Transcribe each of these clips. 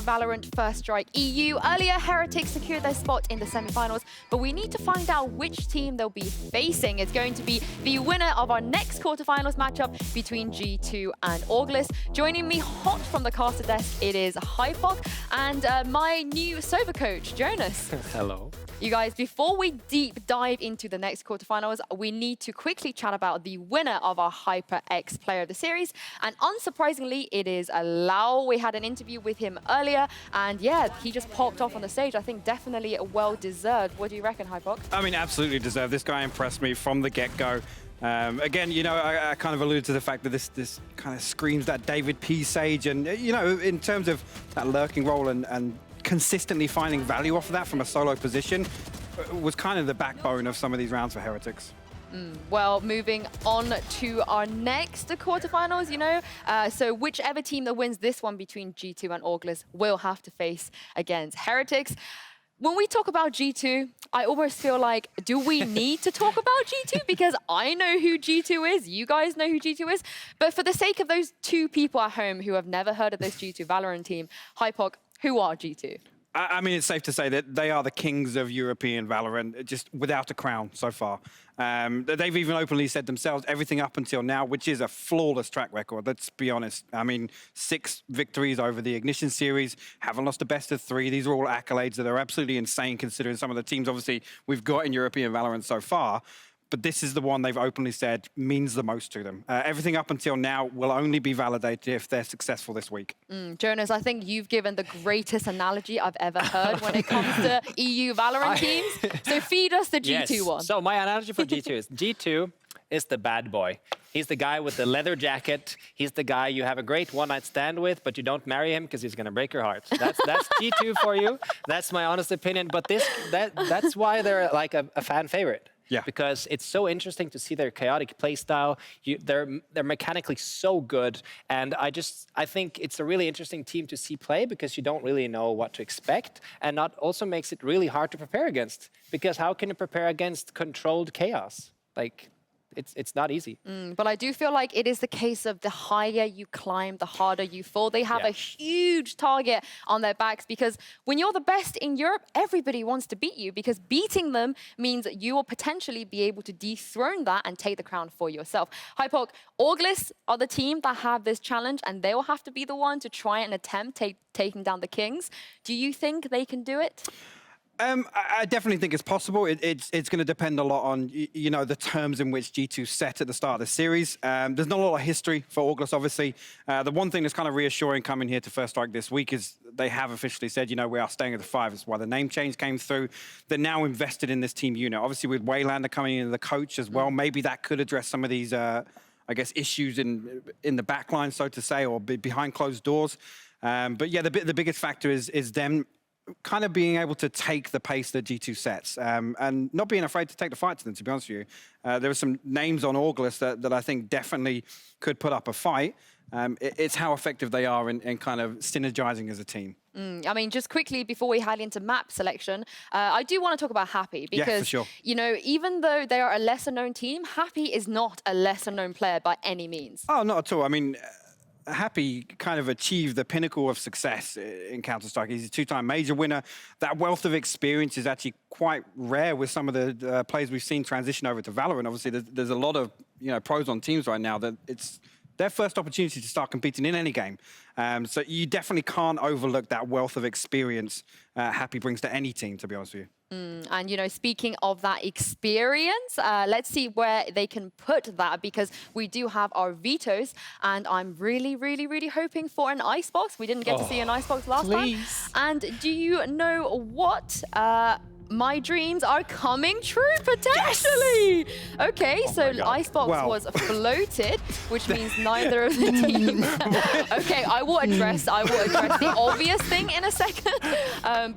VALORANT First Strike EU. Earlier, Heretics secured their spot in the semi-finals, but we need to find out which team they'll be facing. It's going to be the winner of our next quarterfinals matchup between G2 and Orgless. Joining me hot from the caster desk, it is Hypok and my new Sova coach, Jonas. Hello. You guys, before we deep dive into the next quarterfinals, we need to quickly chat about the winner of our HyperX Player of the Series. And unsurprisingly, it is Lau. We had an interview with him earlier, and yeah, he just popped off on the stage. I think definitely well-deserved. What do you reckon, Hypok? I mean, absolutely deserved. This guy impressed me from the get-go. Again, you know, I kind of alluded to the fact that this kind of screams that David P. Sage, and, you know, in terms of that lurking role and consistently finding value off of that from a solo position was kind of the backbone of some of these rounds for Heretics. Well, moving on to our next quarterfinals, you know, so whichever team that wins this one between G2 and Orgless will have to face against Heretics. When we talk about G2, I almost feel like, do we need to talk about G2? Because I know who G2 is, you guys know who G2 is, but for the sake of those two people at home who have never heard of this G2 VALORANT team, Hypok, who are G2? I mean, it's safe to say that they are the kings of European VALORANT, just without a crown so far. They've even openly said themselves, everything up until now, which is a flawless track record, let's be honest. I mean, 6 victories over the Ignition Series, haven't lost a best of 3. These are all accolades that are absolutely insane considering some of the teams, obviously, we've got in European VALORANT so far. But this is the one they've openly said means the most to them. Everything up until now will only be validated if they're successful this week. Jonas, I think you've given the greatest analogy I've ever heard when it comes to EU VALORANT teams. So feed us the G2 one. So my analogy for G2 is G2 is the bad boy. He's the guy with the leather jacket. He's the guy you have a great one-night stand with, but you don't marry him because he's going to break your heart. That's G2 for you. That's my honest opinion. But that's why they're like a fan favorite. Yeah. Because it's so interesting to see their chaotic play style. They're mechanically so good. And I think it's a really interesting team to see play because you don't really know what to expect. And that also makes it really hard to prepare against. Because how can you prepare against controlled chaos? Like, it's not easy. But I do feel like it is the case of the higher you climb, the harder you fall. They have a huge target on their backs because when you're the best in Europe, everybody wants to beat you because beating them means you will potentially be able to dethrone that and take the crown for yourself. Hypok, Orgless are the team that have this challenge and they will have to be the one to try and attempt taking down the Kings. Do you think they can do it? I definitely think it's possible. It's going to depend a lot on, you know, the terms in which G2 set at the start of the series. There's not a lot of history for Orgless, obviously. The one thing that's kind of reassuring coming here to First Strike this week is they have officially said, you know, we are staying at the 5. That's why the name change came through. They're now invested in this team unit. Obviously, with Waylander coming in, the coach as well, maybe that could address some of these, I guess, issues in the backline, so to say, or behind closed doors. But yeah, the biggest factor is them kind of being able to take the pace that G2 sets and not being afraid to take the fight to them, to be honest with you. There are some names on Orgless that I think definitely could put up a fight. It's how effective they are in kind of synergizing as a team. I mean, just quickly before we head into map selection, I do want to talk about Happy because, for sure. you know, even though they are a lesser known team, Happy is not a lesser known player by any means. Oh, not at all. I mean, Happy kind of achieved the pinnacle of success in Counter-Strike. He's a 2-time major winner. That wealth of experience is actually quite rare with some of the players we've seen transition over to VALORANT. Obviously, there's a lot of pros on teams right now that it's their first opportunity to start competing in any game. So you definitely can't overlook that wealth of experience Happy brings to any team, to be honest with you. And, you know, speaking of that experience, let's see where they can put that because we do have our vetoes and I'm really, really, really hoping for an icebox. We didn't get to see an icebox last time. And do you know what? My dreams are coming true, potentially. Yes! Okay, so Icebox was floated, which means neither of the teams. Okay, I will address the obvious thing in a second.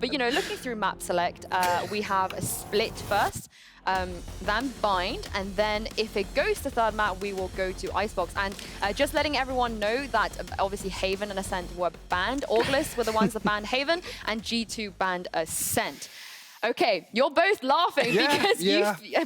But, you know, looking through map select, we have a split first, then bind, and then if it goes to third map, we will go to Icebox. And just letting everyone know that obviously Haven and Ascent were banned. Orgless were the ones that banned Haven, and G2 banned Ascent. Okay, you're both laughing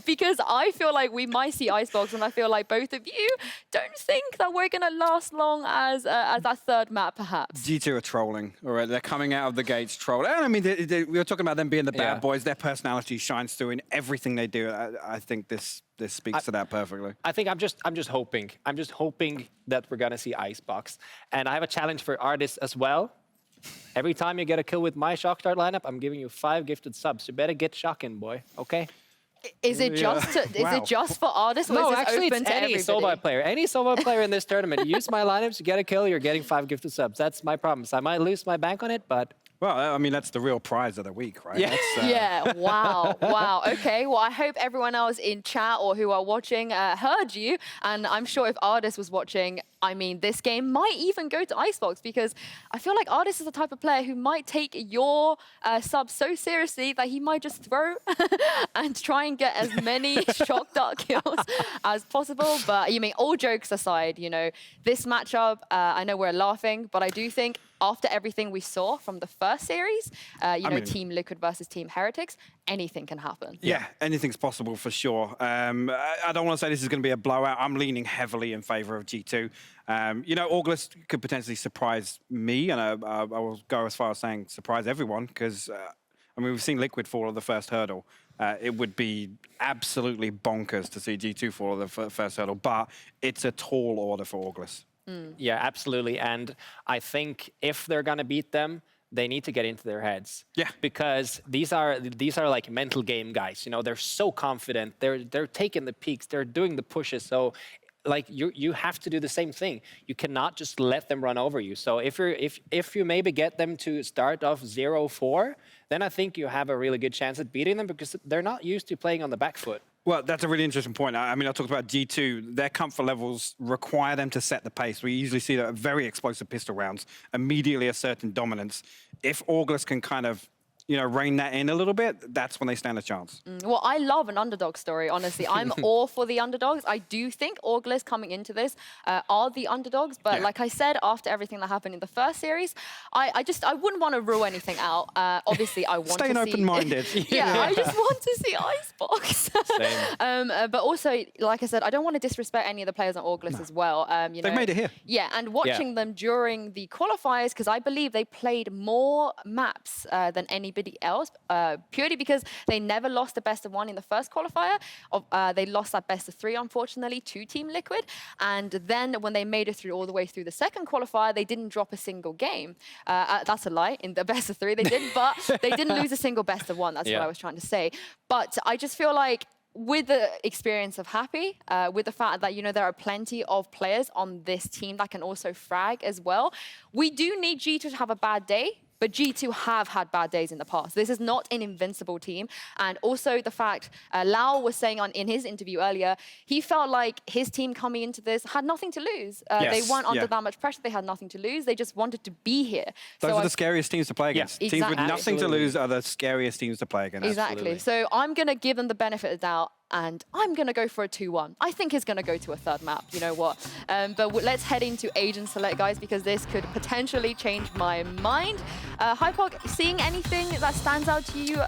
because I feel like we might see Icebox, and I feel like both of you don't think that we're gonna last long as that third map, perhaps. G2 are trolling, all right? They're coming out of the gates trolling. I mean, we were talking about them being the bad boys. Their personality shines through in everything they do. I think this speaks to that perfectly. I think I'm just hoping. I'm just hoping that we're gonna see Icebox, and I have a challenge for artists as well. Every time you get a kill with my shock dart lineup, I'm giving you 5 gifted subs. You better get shocking, boy. Okay. Is it just is it just for artists? Or No, is this actually, open it's to any everybody? solo player. Any solo player in this tournament, use my lineups, you get a kill, you're getting 5 gifted subs. That's my promise. I might lose my bank on it, but. Well, I mean, that's the real prize of the week, right? Yeah. Yeah, wow, wow. Okay, well, I hope everyone else in chat or who are watching heard you. And I'm sure if Ardis was watching, I mean, this game might even go to Icebox, because I feel like Ardis is the type of player who might take your sub so seriously that he might just throw and try and get as many shock dart kills as possible. But you mean, all jokes aside, you know, this matchup, I know we're laughing, but I do think after everything we saw from the first series, you know, Team Liquid versus Team Heretics, anything can happen. Yeah, anything's possible for sure. I don't want to say this is going to be a blowout. I'm leaning heavily in favor of G2. You know, Orgless could potentially surprise me, and I will go as far as saying surprise everyone, because, I mean, we've seen Liquid fall at the first hurdle. It would be absolutely bonkers to see G2 fall at the first hurdle, but it's a tall order for Orgless. Yeah, absolutely. And I think if they're going to beat them, they need to get into their heads. Yeah. Because these are like mental game guys. You know, they're so confident. They're taking the peaks. They're doing the pushes. So like you have to do the same thing. You cannot just let them run over you. So if you maybe get them to start off 0-4, then I think you have a really good chance at beating them, because they're not used to playing on the back foot. Well, that's a really interesting point. I mean, I talked about G2. Their comfort levels require them to set the pace. We usually see that very explosive pistol rounds, immediately a certain dominance. If Orgless can kind of, you know, rein that in a little bit, that's when they stand a chance. Well, I love an underdog story, honestly. I'm all for the underdogs. I do think Orgless coming into this are the underdogs. But like I said, after everything that happened in the first series, I wouldn't want to rule anything out. Obviously, I want to see... Staying open-minded. Yeah, I just want to see Icebox. But also, like I said, I don't want to disrespect any of the players on Orgless as well. You know, They've made it here. Yeah, and watching them during the qualifiers, because I believe they played more maps than anybody else, purely because they never lost the best of 1 in the first qualifier. They lost that best of 3, unfortunately, to Team Liquid. And then when they made it through all the way through the second qualifier, they didn't drop a single game. That's a lie. In the best of 3, they did, but they didn't lose a single best of 1. That's what I was trying to say. But I just feel like, with the experience of Happy, with the fact that, you know, there are plenty of players on this team that can also frag as well, we do need G2 to have a bad day. But G2 have had bad days in the past. This is not an invincible team. And also the fact, Lau was saying in his interview earlier, he felt like his team coming into this had nothing to lose. They weren't under that much pressure. They had nothing to lose. They just wanted to be here. Those are the scariest teams to play against. Yeah, teams with nothing to Absolutely. lose are the scariest teams to play against. Exactly. So I'm going to give them the benefit of the doubt, and I'm going to go for a 2-1. I think it's going to go to a third map, you know what. But let's head into Agent Select, guys, because this could potentially change my mind. Hypok, seeing anything that stands out to you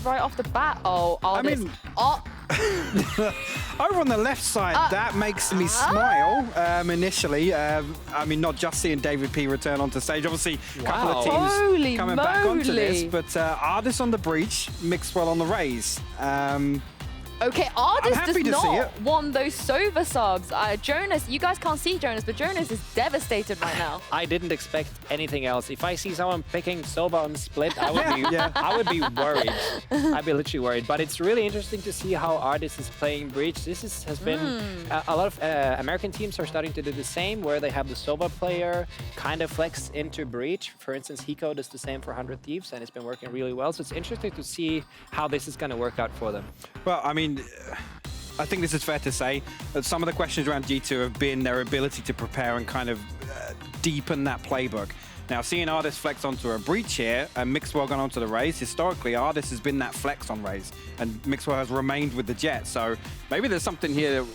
right off the bat? Oh, I mean, over on the left side, that makes me smile initially. I mean, not just seeing David P return onto stage. Obviously, a couple of teams coming back onto this, but Ardis on the breach, Mixwell on the raise. Okay, Ardis does to not want those Sova subs. Jonas, you guys can't see Jonas, but Jonas is devastated right now. I didn't expect anything else. If I see someone picking Sova on split, I would be worried. I'd be literally worried. But it's really interesting to see how Ardis is playing breach. This has been a lot of American teams are starting to do the same, where they have the Sova player kind of flex into breach. For instance, Hiko does the same for 100 Thieves, and it's been working really well. So it's interesting to see how this is going to work out for them. Well, I mean, I think this is fair to say that some of the questions around G2 have been their ability to prepare and kind of deepen that playbook. Now, seeing Ardis flex onto a breach here and Mixwell gone onto the Raze, historically, Ardis has been that flex on Raze, and Mixwell has remained with the Jet. So maybe there's something here that,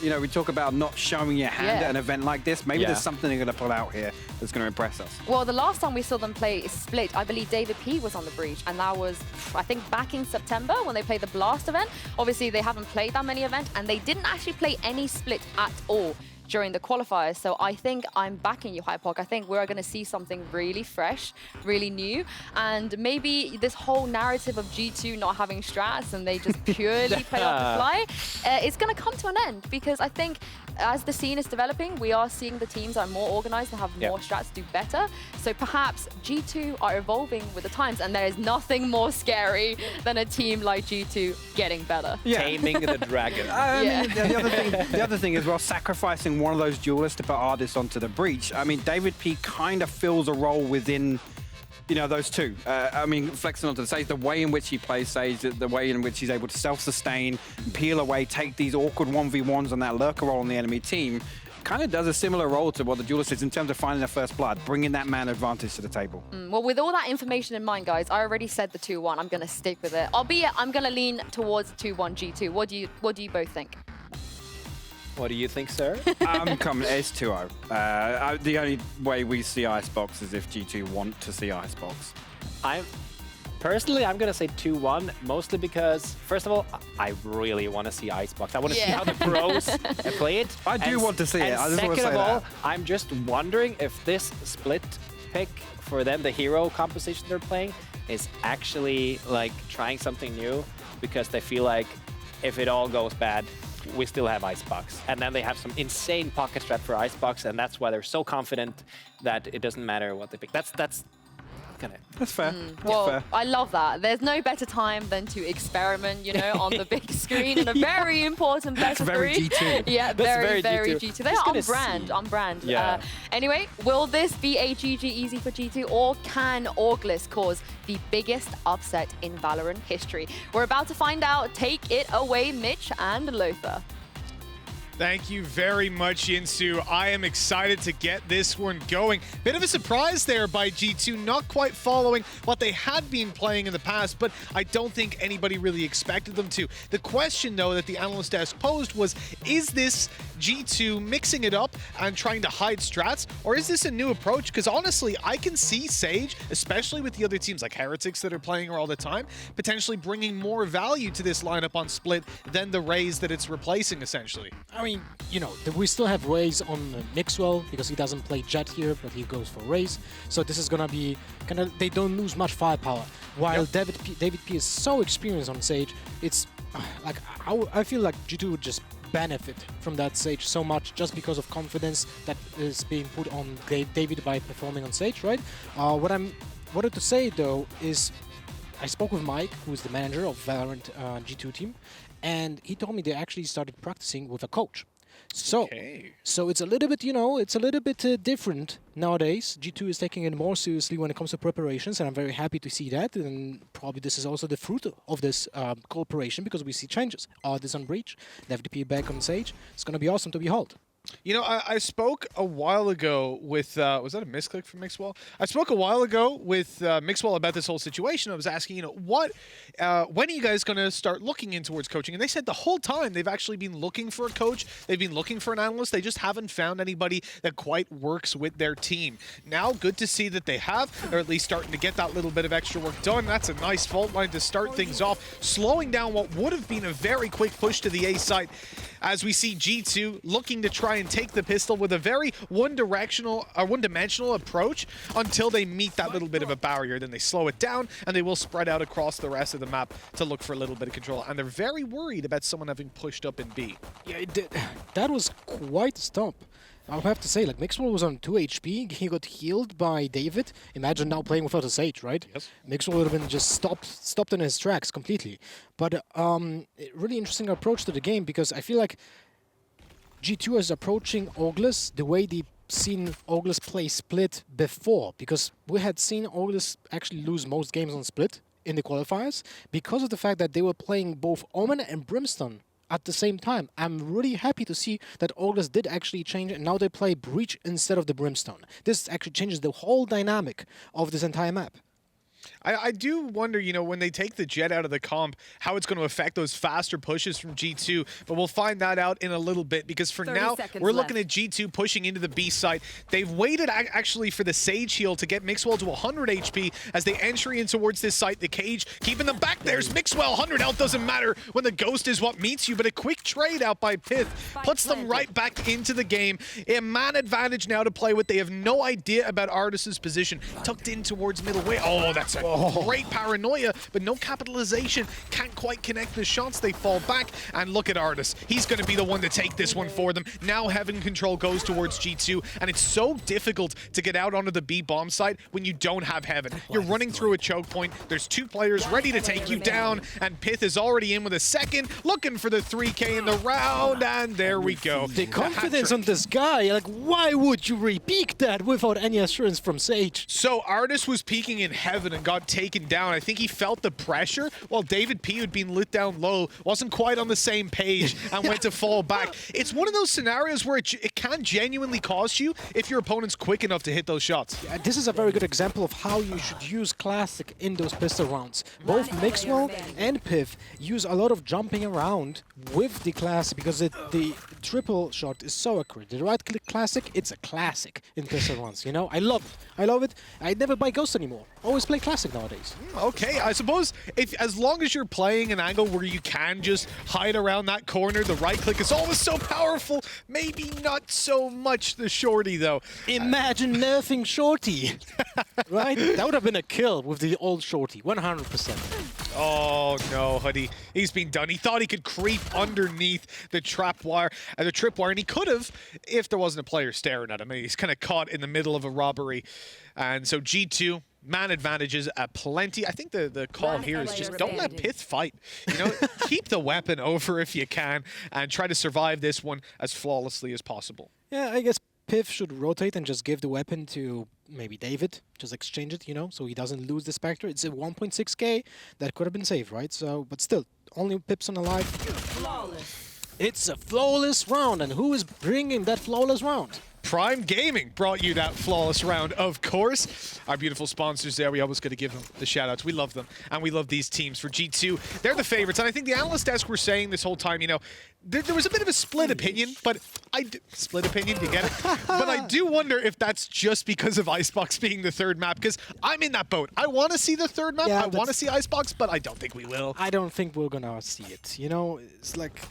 You know, we talk about not showing your hand Yeah. at an event like this. Maybe there's something they're going to pull out here that's going to impress us. Well, the last time we saw them play Split, I believe David P was on the breach, and that was, I think, back in September when they played the Blast event. Obviously, they haven't played that many events, and they didn't actually play any Split at all during the qualifiers. So I think I'm backing you, Hypoc. I think we're going to see something really fresh, really new. And maybe this whole narrative of G2 not having strats and they just purely play off the fly, it's going to come to an end, because I think as the scene is developing, we are seeing the teams that are more organized and have more strats do better. So perhaps G2 are evolving with the times, and there is nothing more scary than a team like G2 getting better. Taming the dragon. I mean, the other thing as well, sacrificing one of those duelists to put Ardis onto the breach. I mean, David P kind of fills a role within, you know, those two. I mean, flexing onto the Sage, the way in which he plays Sage, the way in which he's able to self-sustain, peel away, take these awkward 1v1s on that lurker role on the enemy team, kind of does a similar role to what the duelist is in terms of finding the first blood, bringing that man advantage to the table. Well, with all that information in mind, guys, I already said the 2-1. I'm going to stick with it. Albeit, I'm going to lean towards 2-1 G2. What do you both think? What do you think, sir? I'm coming. It's 2-0. The only way we see Icebox is if G2 want to see Icebox. Personally, I'm going to say 2-1, mostly because, first of all, I really want to see Icebox. I want to see how the pros play it. I do want to see it. I just want to say second of all, that. I'm just wondering if this split pick for them, the hero composition they're playing, is actually like trying something new, because they feel like if it all goes bad, we still have Icebox. And then they have some insane pocket strat for Icebox, and that's why they're so confident that it doesn't matter what they pick. That's kind of... That's fair. That's Well, fair. I love that. There's no better time than to experiment, you know, on the big screen in a very important best of very three. G2. Yeah, That's very, very very G2. G2. They Just are gonna on brand, see. Yeah. Anyway, will this be a GG easy for G2, or can Orgless cause the biggest upset in Valorant history? We're about to find out. Take it away, Mitch and Lothar. Thank you very much, Yinsu. I am excited to get this one going. Bit of a surprise there by G2, not quite following what they had been playing in the past, but I don't think anybody really expected them to. The question, though, that the analyst desk posed was, is this G2 mixing it up and trying to hide strats, or is this a new approach? Because honestly, I can see Sage, especially with the other teams like Heretics that are playing her all the time, potentially bringing more value to this lineup on Split than the Raze that it's replacing, essentially. I mean, you know, we still have Raze on Mixwell because he doesn't play Jet here, but he goes for Raze. So this is gonna be kind of, they don't lose much firepower. While David P is so experienced on Sage, it's like I feel like G2 would just benefit from that Sage so much just because of confidence that is being put on David by performing on Sage, right? What I wanted to say though is, I spoke with Mike, who's the manager of Valorant G2 team, and he told me they actually started practicing with a coach. So, so it's a little bit, you know, it's a little bit different nowadays. G2 is taking it more seriously when it comes to preparations, and I'm very happy to see that. And probably this is also the fruit of this cooperation, because we see changes. Ardis on Breach, FDP back on Sage. It's going to be awesome to behold. You know, I spoke a while ago with, was that a misclick from Mixwell? I spoke a while ago with Mixwell about this whole situation. I was asking, you know, when are you guys going to start looking in towards coaching? And they said the whole time they've actually been looking for a coach. They've been looking for an analyst. They just haven't found anybody that quite works with their team. Now, good to see that they have. They're at least starting to get that little bit of extra work done. That's a nice fault line to start things off, slowing down what would have been a very quick push to the A site, as we see G2 looking to try and take the pistol with a very one-dimensional approach until they meet that little bit of a barrier. Then they slow it down, and they will spread out across the rest of the map to look for a little bit of control. And they're very worried about someone having pushed up in B. Yeah, that was quite a stomp. I'll have to say, like, Mixwell was on 2 HP, he got healed by David. Imagine now playing without a Sage, right? Yes. Mixwell would have been just stopped in his tracks completely. But really interesting approach to the game, because I feel like G2 is approaching Orgless the way they've seen Orgless play Split before, because we had seen Orgless actually lose most games on Split in the qualifiers because of the fact that they were playing both Omen and Brimstone at the same time. I'm really happy to see that Orgless did actually change, and now they play Breach instead of the Brimstone. This actually changes the whole dynamic of this entire map. I do wonder, you know, when they take the Jet out of the comp, how it's going to affect those faster pushes from G2. But we'll find that out in a little bit, because for now, we're looking at G2 pushing into the B site. They've waited actually for the Sage heal to get Mixwell to 100 HP as they entry in towards this site. The Cage keeping them back. There's Mixwell. 100 health doesn't matter when the Ghost is what meets you, but a quick trade out by Pith puts them right back into the game. A man advantage now to play with. They have no idea about Artis's position. Tucked in towards middle way. Oh, that's a great paranoia, but no capitalization. Can't quite connect the shots. They fall back, and look at Artis. He's going to be the one to take this one for them. Now Heaven Control goes towards G2, and it's so difficult to get out onto the B bomb site when you don't have Heaven. You're running through a choke point. There's 2 players ready to take you down, and Pith is already in with a second, looking for the 3K in the round, and there we go. The confidence on this guy, like, why would you re-peek that without any assurance from Sage? So Artis was peeking in Heaven and got taken down. I think he felt the pressure, while David P, who'd been lit down low, wasn't quite on the same page and went to fall back. It's one of those scenarios where it can genuinely cost you if your opponent's quick enough to hit those shots. Yeah, this is a very good example of how you should use Classic in those pistol rounds. Both Mixwell and Piv use a lot of jumping around with the Classic, because the triple shot is so accurate. The right-click Classic, it's a classic in pistol rounds, you know? I love it. I love it. I never buy Ghost anymore. Always play Classic nowadays. Okay, I suppose as long as you're playing an angle where you can just hide around that corner, the right click is always so powerful. Maybe not so much the shorty, though. Imagine nerfing Shorty, right? That would have been a kill with the old Shorty, 100%. Oh no, Hoodie. He's been done. He thought he could creep underneath the tripwire, and he could have if there wasn't a player staring at him. He's kind of caught in the middle of a robbery. And so G2, man advantages plenty. I think the call here is just don't let Pith fight. You know, keep the weapon over if you can and try to survive this one as flawlessly as possible. Yeah, I guess Piv should rotate and just give the weapon to maybe David. Just exchange it, you know, so he doesn't lose the Spectre. It's a 1.6k that could have been saved, right? So, but still, only Pips on alive. Flawless. It's a flawless round, and who is bringing that flawless round? Prime Gaming brought you that flawless round, of course. Our beautiful sponsors there, we always got to give them the shout-outs. We love them, and we love these teams. For G2, they're the favorites, and I think the analyst desk were saying this whole time, you know, there was a bit of a split opinion, but split opinion, do you get it? But I do wonder if that's just because of Icebox being the third map, because I'm in that boat. I want to see the third map, I want to see Icebox, but I don't think we will. I don't think we're gonna see it, you know? It's like...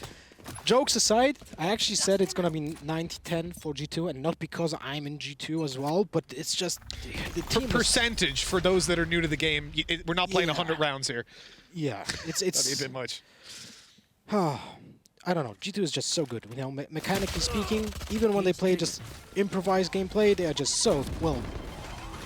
Jokes aside, I actually said it's gonna be 90-10 for G2, and not because I'm in G2 as well, but it's just the team percentage for those that are new to the game. We're not playing 100 rounds here. Yeah, it's that'd be a bit much. I don't know. G2 is just so good. You know, mechanically speaking, even when they play just improvised gameplay, they are just so well,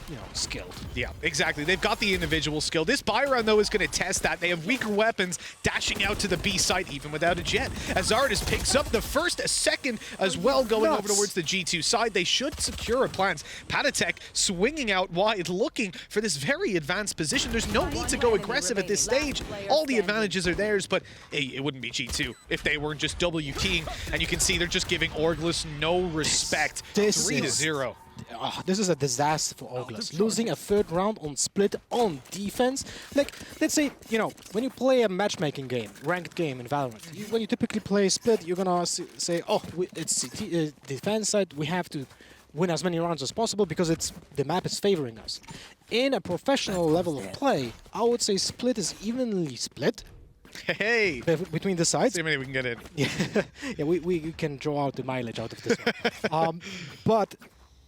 you know, skilled. Yeah, exactly. They've got the individual skill. This buy round, though, is going to test that. They have weaker weapons dashing out to the B site, even without a jet. As Artis picks up the first, a second as well, going over towards the G2 side. They should secure a plans. Patatek swinging out wide, looking for this very advanced position. There's no need to go aggressive at this stage. All the advantages are theirs, but hey, it wouldn't be G2 if they weren't just W-keying. And you can see they're just giving Orgless no respect. 3-0. Oh, this is a disaster for Orgless. Losing a third round on split on defense. Like, let's say, you know, when you play a matchmaking game, ranked game in VALORANT, when you typically play split, you're gonna say, oh, it's defense side, we have to win as many rounds as possible because the map is favoring us. In a professional level of play, I would say split is evenly split. Hey! Between the sides. See how many we can get in. Yeah, we can draw out the mileage out of this one. But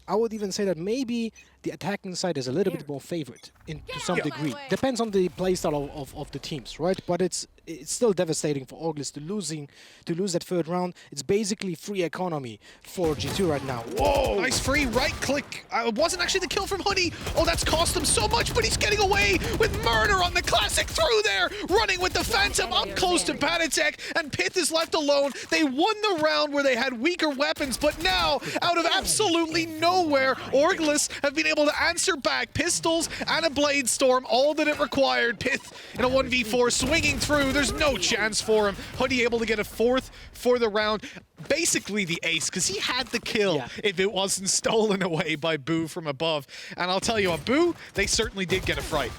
I would even say that maybe the attacking side is a little bit more favored to some degree. Depends on the playstyle of the teams, right? But it's still devastating for Orgless to lose that third round. It's basically free economy for G2 right now. Whoa! Nice free right click. It wasn't actually the kill from Hoodie. Oh, that's cost him so much, but he's getting away with murder on the classic through there. Running with the Phantom up close to Patatek, and Pith is left alone. They won the round where they had weaker weapons, but now, out of absolutely nowhere, Orgless have been able to answer back. Pistols and a Blade Storm, all that it required. Pith in a 1v4 swinging through. There's no chance for him. Hoodie able to get a fourth for the round. Basically the ace, because he had the kill if it wasn't stolen away by Boo from above. And I'll tell you what, Boo, they certainly did get a fright.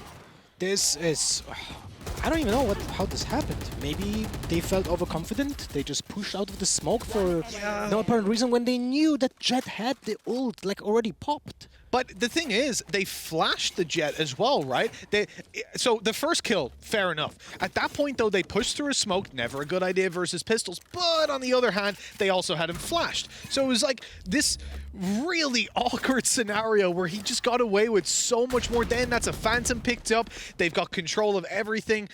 This is... I don't even know how this happened. Maybe they felt overconfident. They just pushed out of the smoke for no apparent reason when they knew that Jet had the ult like already popped. But the thing is, they flashed the Jet as well, right? So the first kill, fair enough. At that point, though, they pushed through a smoke. Never a good idea versus pistols. But on the other hand, they also had him flashed. So it was like this really awkward scenario where he just got away with so much more. Then that's a Phantom picked up. They've got control of everything.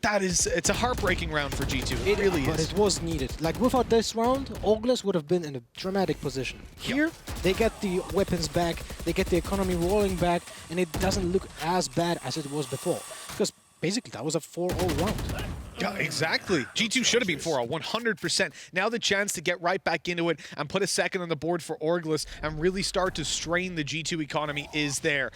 It's a heartbreaking round for G2. It really is. But it was needed. Like, without this round, Orgless would have been in a dramatic position. Here, they get the weapons back, they get the economy rolling back, and it doesn't look as bad as it was before. Because basically, that was a 4-0 round. Yeah, exactly. G2 should have been 4-0, 100%. Now the chance to get right back into it and put a second on the board for Orgless and really start to strain the G2 economy is there.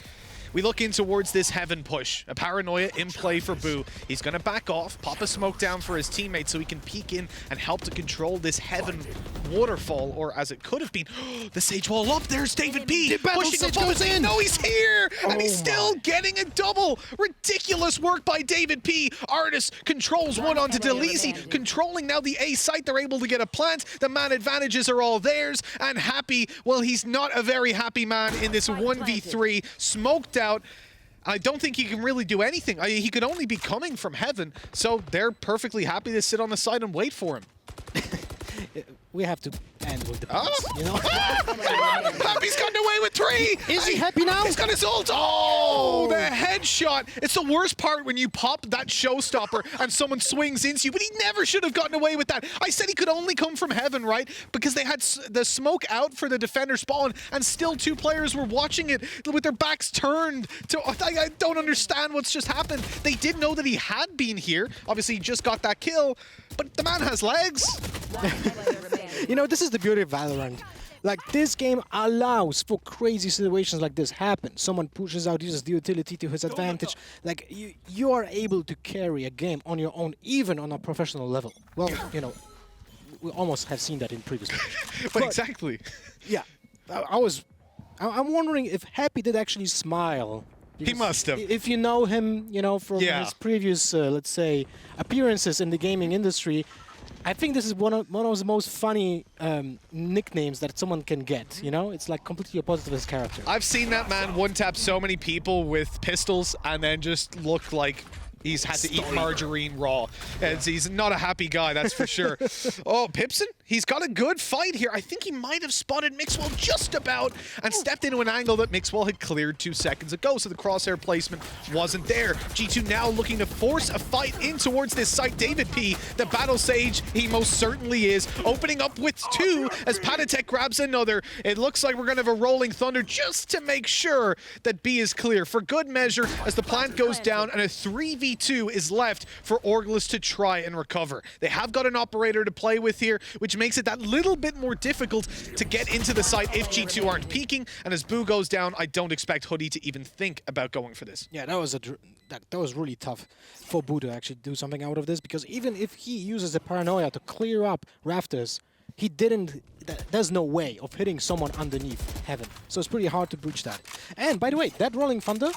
We look in towards this Heaven push. A Paranoia in play for Boo. He's going to back off, pop a smoke down for his teammate so he can peek in and help to control this Heaven waterfall, or as it could have been. The Sage Wall up, there's David P. pushing the goes in. No, he's here! And he's still getting a double! Ridiculous work by David P. Artis controls one onto Delisi, controlling now the A site. They're able to get a plant. The man advantages are all theirs. And Happy, well, he's not a very happy man in this 1v3. Smoked out. I don't think he can really do anything. He could only be coming from Heaven, so they're perfectly happy to sit on the side and wait for him. We have to end with the pass, you know? Happy's gotten away with 3! Is he happy now? He's got his ult! Oh, the headshot! It's the worst part when you pop that showstopper and someone swings into you, but he never should have gotten away with that. I said he could only come from Heaven, right? Because they had the smoke out for the defender spawn, and still 2 players were watching it with their backs turned. I don't understand what's just happened. They did know that he had been here. Obviously, he just got that kill, but the man has legs. You know, this is the beauty of Valorant. Like, this game allows for crazy situations like this happen. Someone pushes out, uses the utility to his advantage. Like, you are able to carry a game on your own, even on a professional level. Well, you know, we almost have seen that in previous matches. But exactly. Yeah, I'm wondering if Happy did actually smile. He must have. If you know him, you know, from his previous, let's say, appearances in the gaming industry, I think this is one of the most funny nicknames that someone can get, you know? It's like completely opposite of his character. I've seen that man one-tap so many people with pistols and then just look like he's had to eat margarine raw. And he's not a happy guy, that's for sure. Oh, Pipson, he's got a good fight here. I think he might have spotted Mixwell just about and stepped into an angle that Mixwell had cleared 2 seconds ago, so the crosshair placement wasn't there. G2 now looking to force a fight in towards this site. David P, the Battle Sage, he most certainly is, opening up with 2 as Patatek grabs another. It looks like we're going to have a rolling thunder just to make sure that B is clear. For good measure, as the plant goes down and a 3v2 is left for Orgless to try and recover. They have got an operator to play with here, which makes it that little bit more difficult to get into the site if G2 aren't peeking. And as Boo goes down, I don't expect Hoodie to even think about going for this. Yeah, that was really tough for Boo to actually do something out of this, because even if he uses the Paranoia to clear up Rafters, he didn't. There's no way of hitting someone underneath Heaven. So it's pretty hard to breach that. And by the way, that Rolling Thunder,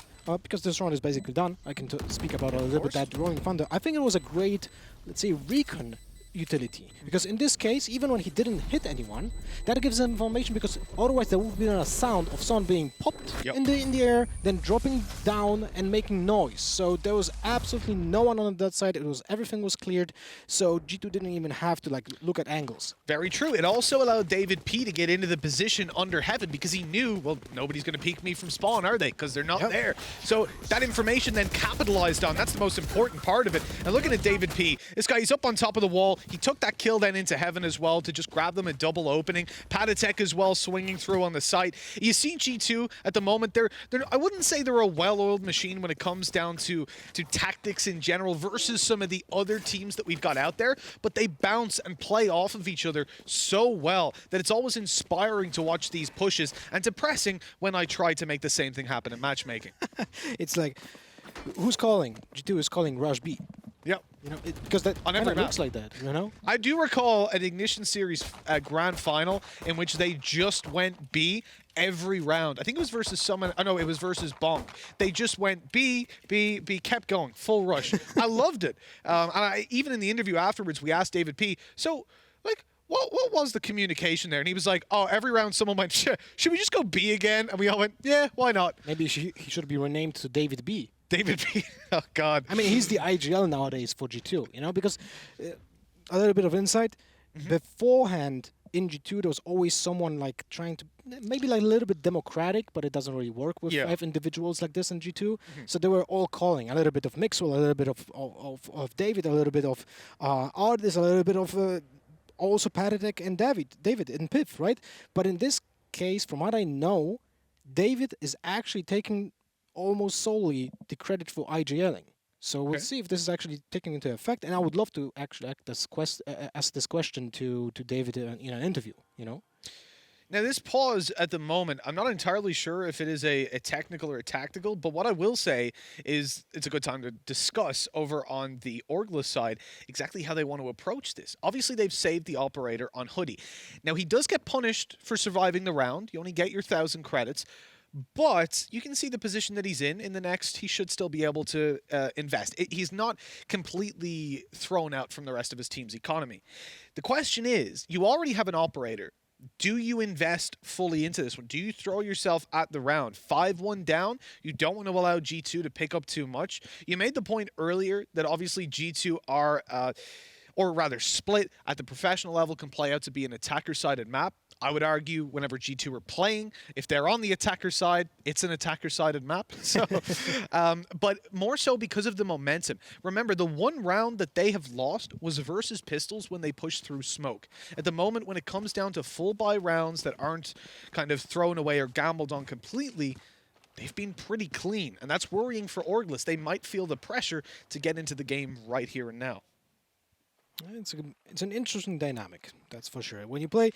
because this round is basically done, I can speak about it a little bit. That Rolling Thunder, I think it was a great, let's say, recon utility. Because in this case, even when he didn't hit anyone, that gives him information, because otherwise there would be a sound of someone being popped in the air, then dropping down and making noise. So there was absolutely no one on that side. Everything was cleared. So G2 didn't even have to look at angles. Very true. It also allowed David P to get into the position under Heaven, because he knew, well, nobody's going to peek me from spawn, are they? Because they're not there. So that information then capitalized on. That's the most important part of it. And looking at David P, this guy, he's up on top of the wall. He took that kill then into Heaven as well to just grab them a double opening. Patatek as well swinging through on the site. You see G2 at the moment, they're I wouldn't say they're a well-oiled machine when it comes down to tactics in general versus some of the other teams that we've got out there, but they bounce and play off of each other so well that it's always inspiring to watch these pushes, and depressing when I try to make the same thing happen in matchmaking. It's like, who's calling? G2 is calling Rush B. Yep. You know, because that On kind every of map. looks like that. You know. I do recall an Ignition Series grand final in which they just went B every round. I think it was versus someone. Oh no, it was versus Bonk. They just went B, B, B, kept going, full rush. I loved it. And even in the interview afterwards, we asked David P. So, like, what was the communication there? And he was like, oh, every round someone went, should we just go B again? And we all went, yeah, why not? Maybe he should be renamed to David B. David P. Oh God. I mean, he's the IGL nowadays for G2, you know, because a little bit of insight. Beforehand, in G2, there was always someone like trying to, maybe like a little bit democratic, but it doesn't really work with 5 individuals like this in G2. So they were all calling a little bit of Mixwell, a little bit of David, a little bit of Artis, a little bit of also Paradek and David and Piff, right? But in this case, from what I know, David is actually taking almost solely the credit for IGLing. So we'll see if this is actually taking into effect. And I would love to actually ask this question to David in an interview, you know? Now, this pause at the moment, I'm not entirely sure if it is a technical or a tactical, but what I will say is it's a good time to discuss over on the Orgless side exactly how they want to approach this. Obviously, they've saved the operator on Hoodie. Now, he does get punished for surviving the round. You only get your 1,000 credits. But you can see the position that he's in the next. He should still be able to invest. He's not completely thrown out from the rest of his team's economy. The question is, you already have an operator. Do you invest fully into this one? Do you throw yourself at the round? 5-1 down. You don't want to allow G2 to pick up too much. You made the point earlier that obviously G2 are, or rather split at the professional level, can play out to be an attacker-sided map. I would argue whenever G2 are playing, if they're on the attacker side, it's an attacker-sided map. So, but more so because of the momentum. Remember, the one round that they have lost was versus Pistols when they pushed through smoke. At the moment, when it comes down to full buy rounds that aren't kind of thrown away or gambled on completely, they've been pretty clean. And that's worrying for Orgless. They might feel the pressure to get into the game right here and now. It's an interesting dynamic, that's for sure. When you play,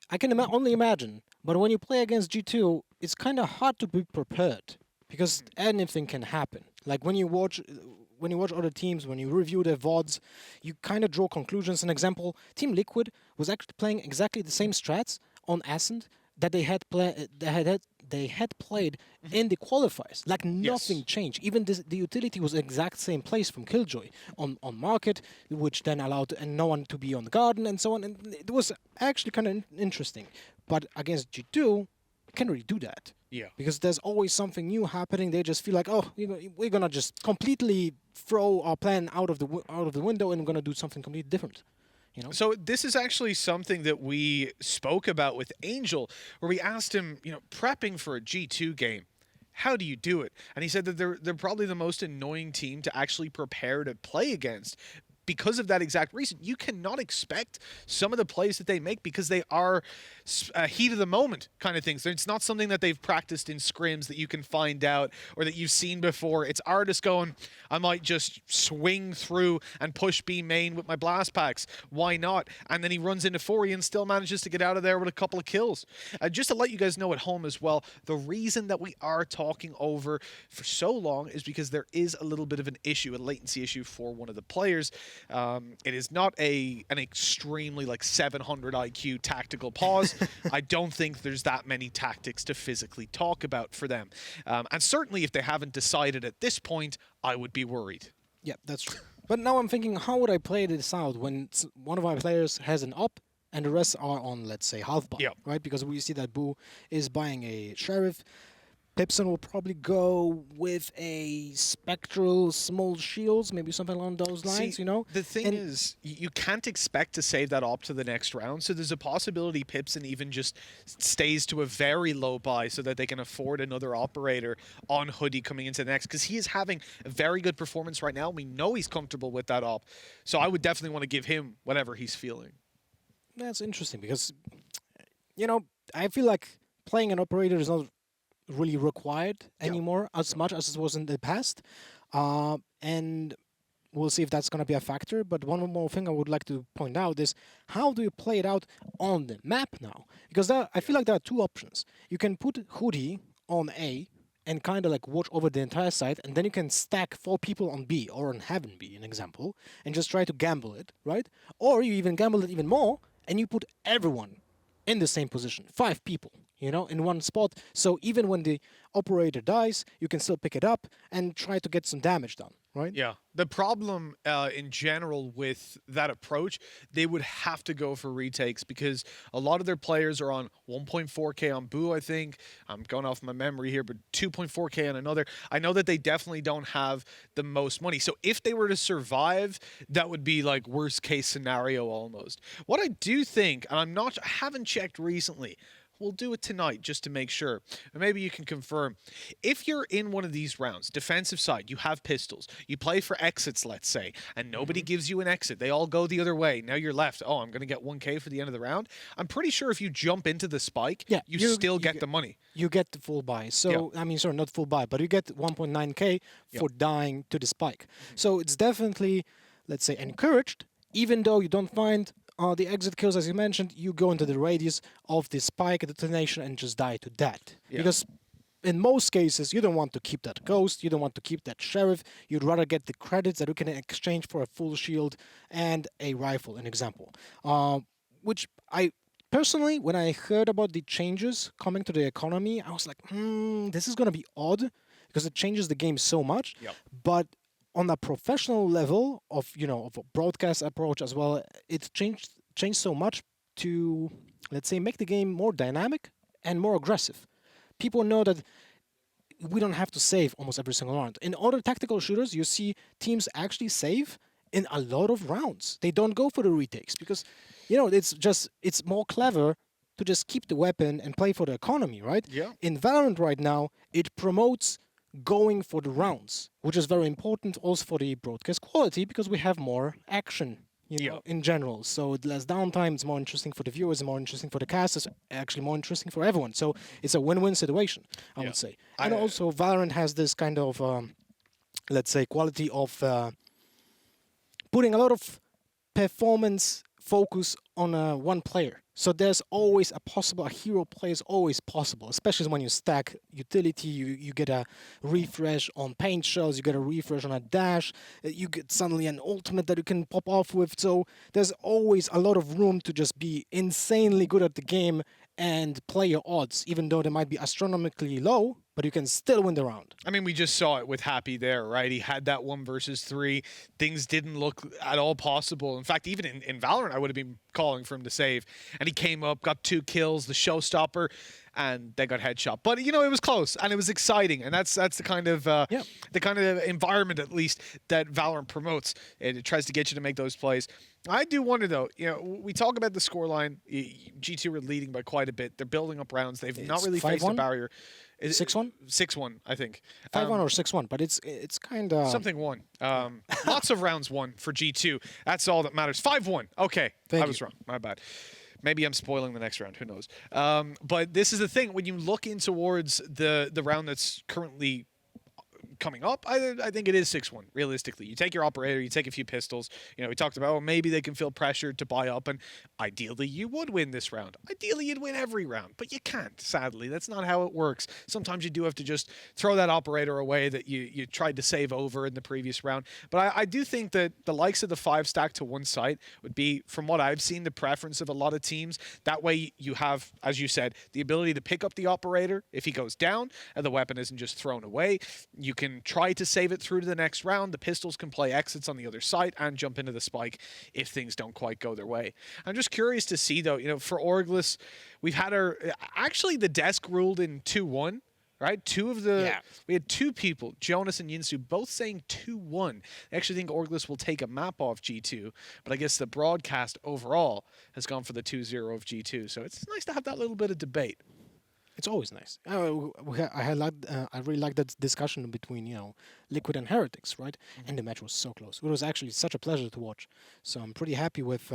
I can only imagine, but when you play against G2, it's kind of hard to be prepared because anything can happen. Like when you watch other teams, when you review their VODs, you kind of draw conclusions. An example, Team Liquid was actually playing exactly the same strats on Ascent that they had played in the qualifiers. Like nothing changed. Even the utility was exact same place from Killjoy on market, which then allowed no one to be on the garden and so on. And it was actually kind of interesting. But against G2, you can't really do that. Yeah. Because there's always something new happening. They just feel like, oh, we're gonna just completely throw our plan out of the window and we're gonna do something completely different. You know? So this is actually something that we spoke about with Angel, where we asked him, prepping for a G2 game, how do you do it? And he said that they're probably the most annoying team to actually prepare to play against. Because of that exact reason, you cannot expect some of the plays that they make because they are heat of the moment kind of things. It's not something that they've practiced in scrims that you can find out or that you've seen before. It's artists going, I might just swing through and push B main with my blast packs. Why not? And then he runs into Fori and still manages to get out of there with a couple of kills. Just to let you guys know at home as well, the reason that we are talking over for so long is because there is a little bit of an issue, a latency issue for one of the players. It is not an extremely like 700 IQ tactical pause. I don't think there's that many tactics to physically talk about for them. And certainly if they haven't decided at this point, I would be worried. Yeah, that's true. But now I'm thinking, how would I play this out when one of my players has an op and the rest are on, let's say, half buy, right? Because we see that Boo is buying a Sheriff. Pipson will probably go with a Spectral Small Shields, maybe something along those lines, See, you know? The thing is, you can't expect to save that op to the next round, so there's a possibility Pipson even just stays to a very low buy so that they can afford another operator on Hoodie coming into the next, because he is having a very good performance right now. We know he's comfortable with that op, so I would definitely want to give him whatever he's feeling. That's interesting because, I feel like playing an operator is not really required anymore as much as it was in the past, and we'll see if that's going to be a factor. But one more thing I would like to point out is how do you play it out on the map now? Because I feel like there are two options. You can put Hoodie on A and kind of like watch over the entire site, and then you can stack 4 people on B or on Heaven B, an example, and just try to gamble it, right? Or you even gamble it even more, and you put everyone in the same position, 5 people, in one spot. So even when the operator dies, you can still pick it up and try to get some damage done, right? Yeah. The problem in general with that approach, they would have to go for retakes because a lot of their players are on 1.4K on Boo, I think. I'm going off my memory here, but 2.4K on another. I know that they definitely don't have the most money. So if they were to survive, that would be like worst case scenario almost. What I do think, and I haven't checked recently, we'll do it tonight just to make sure. Maybe you can confirm. If you're in one of these rounds, defensive side, you have pistols, you play for exits, let's say, and nobody gives you an exit. They all go the other way. Now you're left. Oh, I'm going to get 1K for the end of the round. I'm pretty sure if you jump into the spike, you still get the money. You get the full buy. So, I mean, sorry, not full buy, but you get 1.9K for dying to the spike. So it's definitely, let's say, encouraged, even though you don't find the exit kills, as you mentioned, you go into the radius of the spike detonation and just die to that. Because in most cases, you don't want to keep that ghost, you don't want to keep that sheriff, you'd rather get the credits that you can exchange for a full shield and a rifle, an example. Which I personally, when I heard about the changes coming to the economy, I was like, this is going to be odd because it changes the game so much. But on a professional level of a broadcast approach as well, it changed so much to, let's say, make the game more dynamic and more aggressive. People know that we don't have to save almost every single round. In other tactical shooters, you see teams actually save in a lot of rounds. They don't go for the retakes because, it's more clever to just keep the weapon and play for the economy, right? Yeah. In Valorant right now, it promotes going for the rounds, which is very important also for the broadcast quality because we have more action, in general. So less downtime, it's more interesting for the viewers, more interesting for the casters, actually more interesting for everyone. So it's a win-win situation, I would say. And also Valorant has this kind of, let's say, quality of putting a lot of performance focus on one player. So there's always a hero play is always possible, especially when you stack utility, you get a refresh on paint shells, you get a refresh on a dash, you get suddenly an ultimate that you can pop off with. So there's always a lot of room to just be insanely good at the game and play your odds, even though they might be astronomically low, but you can still win the round. I mean, we just saw it with Happy there, right? He had that 1 versus 3. Things didn't look at all possible. In fact, even in Valorant, I would have been calling for him to save. And he came up, got 2 kills, the showstopper, and they got headshot. But, it was close, and it was exciting. And that's the kind of environment, at least, that Valorant promotes. It tries to get you to make those plays. I do wonder, though, we talk about the scoreline. G2 are leading by quite a bit. They're building up rounds. They've not really faced a barrier. 6-1? 6-1, I think. 5-1 or 6-1, but it's kind of... Something won. Lots of rounds won for G2. That's all that matters. 5-1. Okay. I was wrong. My bad. Maybe I'm spoiling the next round. Who knows? But this is the thing. When you look in towards the round that's currently coming up, I think it is 6-1, realistically. You take your operator, you take a few pistols. We talked about, maybe they can feel pressured to buy up, and ideally you would win this round. Ideally you'd win every round, but you can't, sadly. That's not how it works. Sometimes you do have to just throw that operator away that you tried to save over in the previous round. But I do think that the likes of the 5 stack to one site would be, from what I've seen, the preference of a lot of teams. That way you have, as you said, the ability to pick up the operator if he goes down, and the weapon isn't just thrown away. You can try to save it through to the next round. The pistols can play exits on the other side and jump into the spike if things don't quite go their way. I'm just curious to see, though, for Orgless, we've had actually the desk ruled in 2-1. Right? We had 2 people, Jonas and Yinsu, both saying 2-1. I actually think Orgless will take a map off G2, but I guess the broadcast overall has gone for the 2-0 of G2. So it's nice to have that little bit of debate. It's always nice. I really liked that discussion between Liquid and Heretics, right? And the match was so close. It was actually such a pleasure to watch. So I'm pretty happy with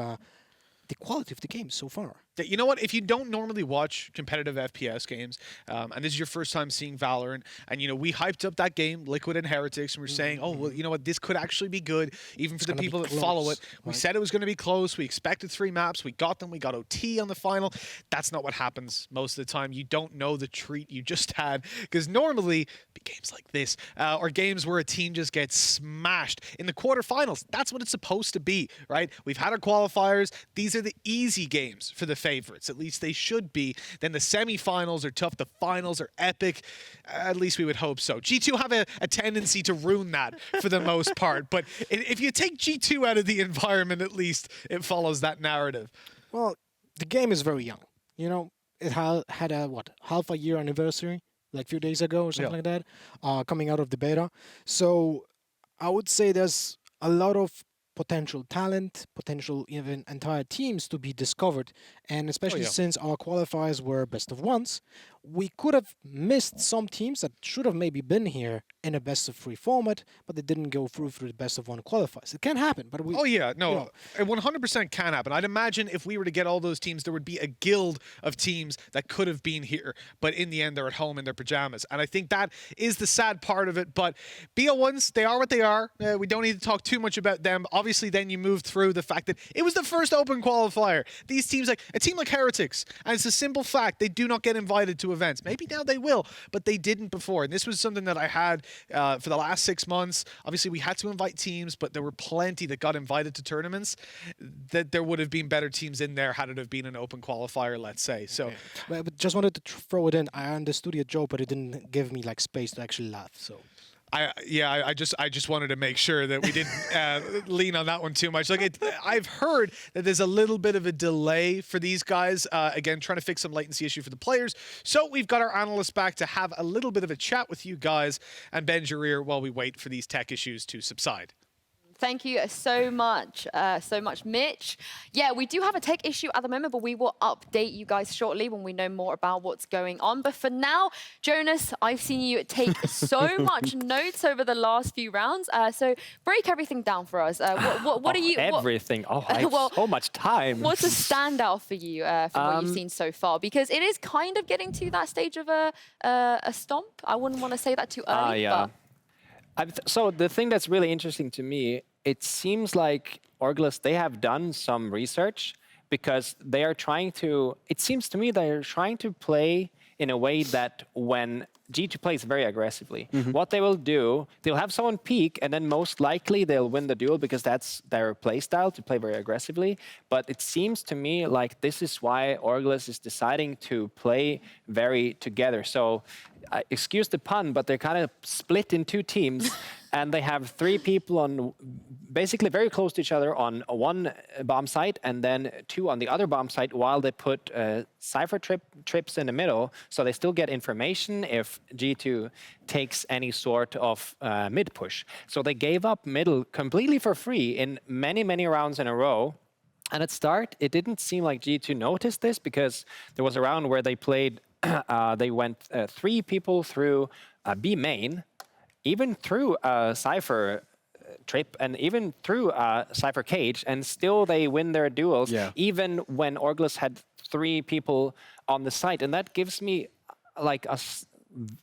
the quality of the game so far. You know what? If you don't normally watch competitive FPS games, and this is your first time seeing Valorant, and we hyped up that game, Liquid and Heretics, and we're saying, oh well, you know what? This could actually be good, even for the people that follow it. We said it was going to be close. We expected 3 maps. We got them. We got OT on the final. That's not what happens most of the time. You don't know the treat you just had, because normally games like this, or games where a team just gets smashed in the quarterfinals, that's what it's supposed to be, right? We've had our qualifiers. These are the easy games for the favorites. At least they should be. Then the semifinals are tough. The finals are epic. At least we would hope so. G2 have a tendency to ruin that for the most part. But if you take G2 out of the environment, at least it follows that narrative. Well, the game is very young. It had a, half a year anniversary, like a few days ago or something like that, coming out of the beta. So I would say there's a lot of potential talent, potential even entire teams to be discovered. And especially since our qualifiers were best of ones, we could have missed some teams that should have maybe been here in a best of 3 format, but they didn't go through the best of 1 qualifiers. It can happen, but we... Oh yeah, no, it 100% can happen. I'd imagine if we were to get all those teams, there would be a guild of teams that could have been here, but in the end, they're at home in their pajamas. And I think that is the sad part of it. But BO1s, they are what they are. We don't need to talk too much about them. Obviously, then you move through the fact that it was the first open qualifier. These teams, like a team like Heretics, and it's a simple fact, they do not get invited to events. Maybe now they will, but they didn't before. And this was something that I had for the last 6 months. Obviously, we had to invite teams, but there were plenty that got invited to tournaments. That there would have been better teams in there had it have been an open qualifier, let's say. So, But just wanted to throw it in. I understood your joke, but it didn't give me space to actually laugh. So. I just wanted to make sure that we didn't lean on that one too much. I've heard that there's a little bit of a delay for these guys. Again, trying to fix some latency issue for the players. So we've got our analysts back to have a little bit of a chat with you guys and bend your ear while we wait for these tech issues to subside. Thank you so much, Mitch. Yeah, we do have a tech issue at the moment, but we will update you guys shortly when we know more about what's going on. But for now, Jonas, I've seen you take so much notes over the last few rounds. So break everything down for us. What are you? Everything. I have so much time. What's a standout for you from what you've seen so far? Because it is kind of getting to that stage of a stomp. I wouldn't want to say that too early. Yeah. So the thing that's really interesting to me, it seems like Orgless, they have done some research because they are trying to, it seems to me they're trying to play in a way that when G2 plays very aggressively, what they will do, they'll have someone peek and then most likely they'll win the duel because that's their play style, to play very aggressively. But it seems to me like this is why Orgless is deciding to play very together. So excuse the pun, but they're kind of split in 2 teams. And they have 3 people on basically very close to each other on one bomb site and then 2 on the other bomb site while they put Cypher trips in the middle. So they still get information if G2 takes any sort of mid push. So they gave up middle completely for free in many, many rounds in a row. And at start, it didn't seem like G2 noticed this because there was a round where they played, they went 3 people through B main, even through a Cypher trip and even through a Cypher cage, and still they win their duels, even when Orgless had 3 people on the site. And that gives me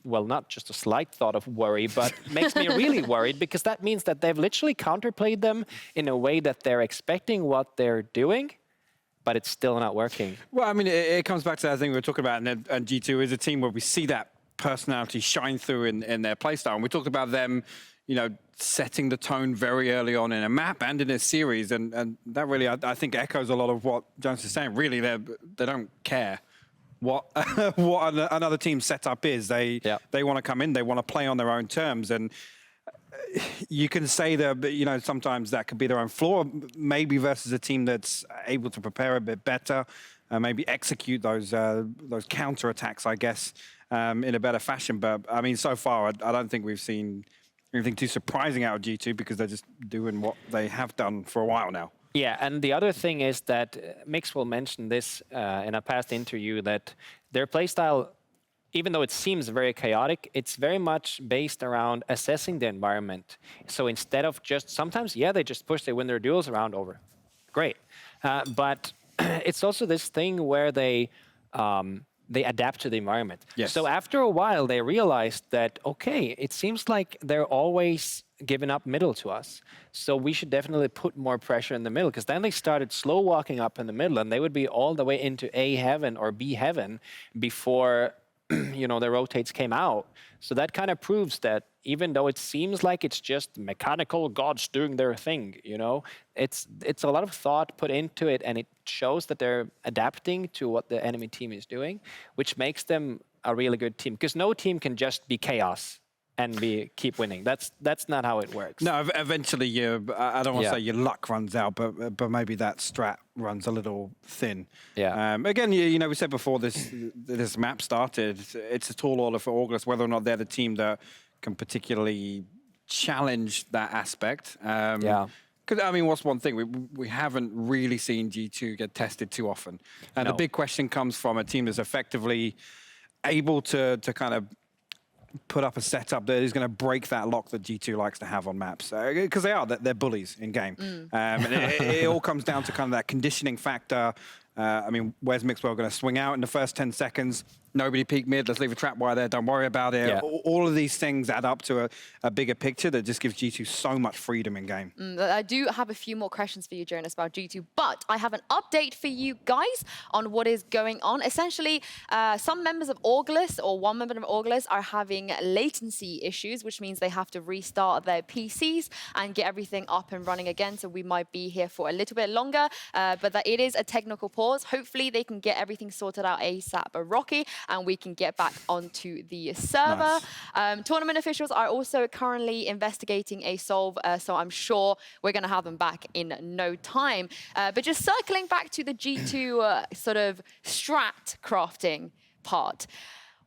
well, not just a slight thought of worry, but makes me really worried because that means that they've literally counterplayed them in a way that they're expecting what they're doing, but it's still not working. Well, I mean, it comes back to that thing we were talking about, and G2 is a team where we see that personality shine through in their playstyle. And we talked about them, setting the tone very early on in a map and in a series. And that really, I think, echoes a lot of what Jonas is saying. Really, they don't care what another team's setup is. They want to come in, they want to play on their own terms. And you can say that, sometimes that could be their own flaw, maybe versus a team that's able to prepare a bit better, maybe execute those counter-attacks, I guess, in a better fashion. But, I mean, so far, I don't think we've seen anything too surprising out of G2 because they're just doing what they have done for a while now. Yeah, and the other thing is that Mix will mention this in a past interview, that their playstyle, even though it seems very chaotic, it's very much based around assessing the environment. So instead of just, sometimes, they just push, they win their duels around over. Great. But it's also this thing where they adapt to the environment. Yes. So after a while, they realized that, okay, it seems like they're always giving up middle to us. So we should definitely put more pressure in the middle, because then they started slow walking up in the middle, and they would be all the way into A heaven or B heaven before the rotates came out. So that kind of proves that even though it seems like it's just mechanical gods doing their thing, it's a lot of thought put into it, and it shows that they're adapting to what the enemy team is doing, which makes them a really good team. Because no team can just be chaos and keep winning. That's not how it works. No, eventually I don't want to say your luck runs out, but maybe that strat runs a little thin. Yeah. Again, we said before this map started, it's a tall order for Orgless, whether or not they're the team that can particularly challenge that aspect. Because, what's one thing? We haven't really seen G2 get tested too often. And the big question comes from a team that's effectively able to kind of put up a setup that is going to break that lock that G2 likes to have on maps. Because they're bullies in game. And it all comes down to kind of that conditioning factor. Where's Mixwell going to swing out in the first 10 seconds? Nobody peek mid, let's leave a trap wire there, don't worry about it. Yeah. All of these things add up to a bigger picture that just gives G2 so much freedom in game. I do have a few more questions for you, Jonas, about G2, but I have an update for you guys on what is going on. Essentially, some members of Orgless, or one member of Orgless, are having latency issues, which means they have to restart their PCs and get everything up and running again. So we might be here for a little bit longer, but that it is a technical pause. Hopefully they can get everything sorted out ASAP, Rocky, and we can get back onto the server. Nice. Tournament officials are also currently investigating a solve, so I'm sure we're going to have them back in no time. But just circling back to the G2 sort of strat crafting part.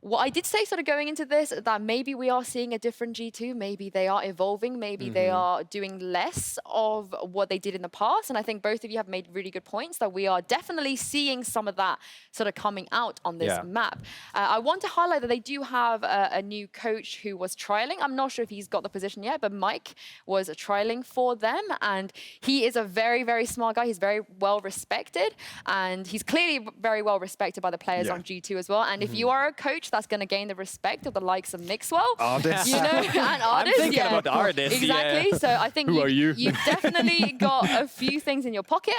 What I did say sort of going into this, that maybe we are seeing a different G2, maybe they are evolving, maybe they are doing less of what they did in the past. And I think both of you have made really good points that we are definitely seeing some of that sort of coming out on this map. I want to highlight that they do have a new coach who was trialing. I'm not sure if he's got the position yet, but Mike was trialing for them. And he is a very, very smart guy. He's very well respected. And he's clearly very well respected by the players on G2 as well. And if you are a coach that's going to gain the respect of the likes of Mixwell, Artists. and artists. I'm thinking about artists. Exactly. So I think you've definitely got a few things in your pocket,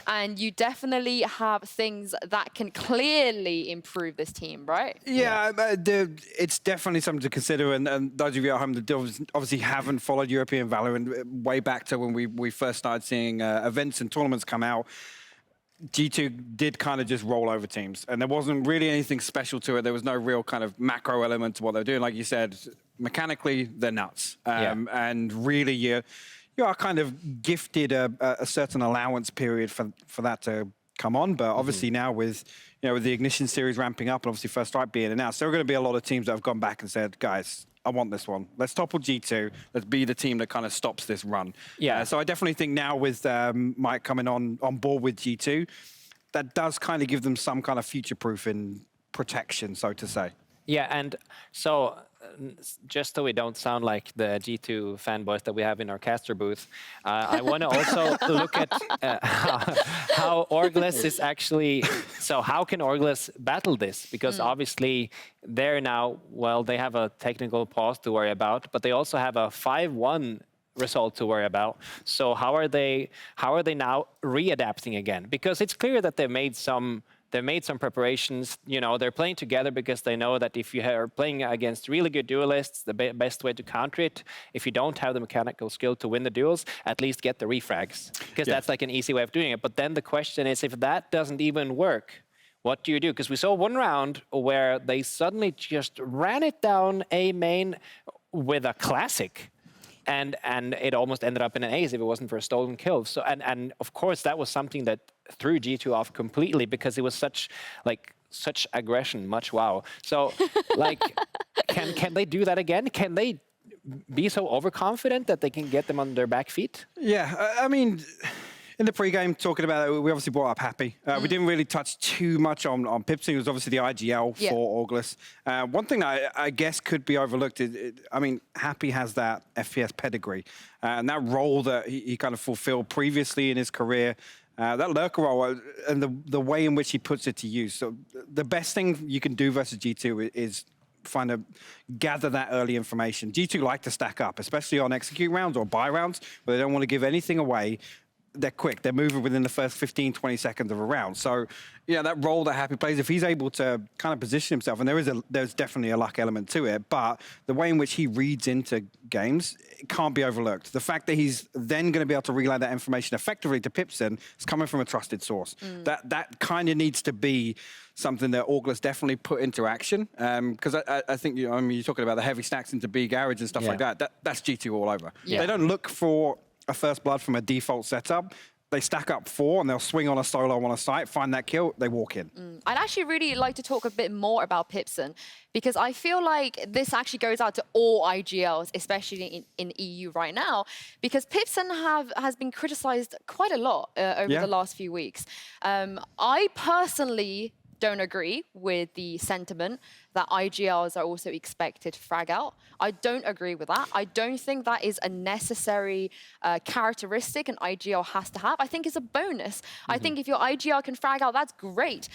and you definitely have things that can clearly improve this team, right? Yeah, it's definitely something to consider. And those of you at home that obviously haven't followed European VALORANT way back to when we first started seeing events and tournaments come out, G2 did kind of just roll over teams, and there wasn't really anything special to it. There was no real kind of macro element to what they're doing. Like you said, mechanically, they're nuts. And really, you are kind of gifted a certain allowance period for that to come on. But obviously now with the Ignition series ramping up, and obviously First Strike being announced, there are going to be a lot of teams that have gone back and said, guys, I want this one. Let's topple G2. Let's be the team that kind of stops this run. Yeah. So I definitely think now with Mike coming on board with G2, that does kind of give them some kind of future-proofing protection, so to say. Yeah, and so just so we don't sound like the G2 fanboys that we have in our caster booth, I want to also look at how Orgless is actually... So how can Orgless battle this? Because obviously they're now, well, they have a technical pause to worry about, but they also have a 5-1 result to worry about. So how are they now readapting again? Because it's clear that they've made some preparations. They're playing together because they know that if you are playing against really good duelists, the best way to counter it, if you don't have the mechanical skill to win the duels, at least get the refrags, because that's like an easy way of doing it. But then the question is, if that doesn't even work, what do you do? Because we saw one round where they suddenly just ran it down A main with a classic. And it almost ended up in an ace if it wasn't for a stolen kill. So and of course that was something that threw G2 off completely, because it was such aggression, much wow. So can they do that again? Can they be so overconfident that they can get them on their back feet? Yeah, in the pre-game, talking about it, we obviously brought up Happy. We didn't really touch too much on Pipsy. It was obviously the IGL for Orgless. One thing that I guess could be overlooked is, Happy has that FPS pedigree. And that role that he kind of fulfilled previously in his career, That lurker role and the way in which he puts it to use. So the best thing you can do versus G2 is gather that early information. G2 like to stack up, especially on execute rounds or buy rounds, where they don't want to give anything away. They're quick. They're moving within the first 15, 20 seconds of a round. So, yeah, that role that Happy plays, if he's able to kind of position himself, and there's definitely a luck element to it, but the way in which he reads into games, it can't be overlooked. The fact that he's then going to be able to relay that information effectively to Pipson is coming from a trusted source. That kind of needs to be something that Orgless definitely put into action. Because I think, you're talking about the heavy stacks into B garage and stuff like that. That's G2 all over. Yeah. They don't look for a first blood from a default setup. They stack up 4 and they'll swing on a solo on a site, find that kill, they walk in. I'd actually really like to talk a bit more about Pipson, because I feel like this actually goes out to all IGLs, especially in EU right now, because Pipson has been criticized quite a lot over the last few weeks. I personally don't agree with the sentiment that IGLs are also expected to frag out. I don't agree with that. I don't think that is a necessary characteristic an IGL has to have. I think it's a bonus. I think if your IGL can frag out, that's great.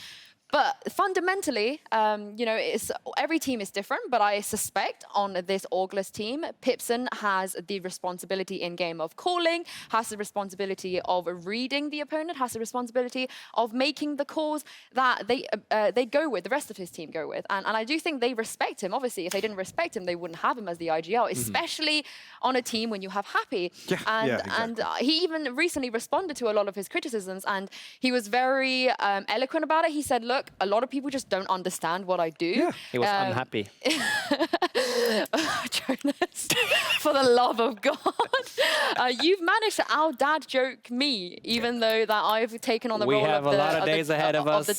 But fundamentally, every team is different, but I suspect on this Orgless team, Pipson has the responsibility in game of calling, has the responsibility of reading the opponent, has the responsibility of making the calls that they go with, the rest of his team go with. And I do think they respect him. Obviously, if they didn't respect him, they wouldn't have him as the IGL, especially on a team when you have Happy. And he even recently responded to a lot of his criticisms, and he was very eloquent about it. He said, look, a lot of people just don't understand what I do. Yeah. He was unhappy. Jonas, for the love of God. You've managed to out-dad joke me, even though that I've taken on the role have of a lot of days ahead of us. the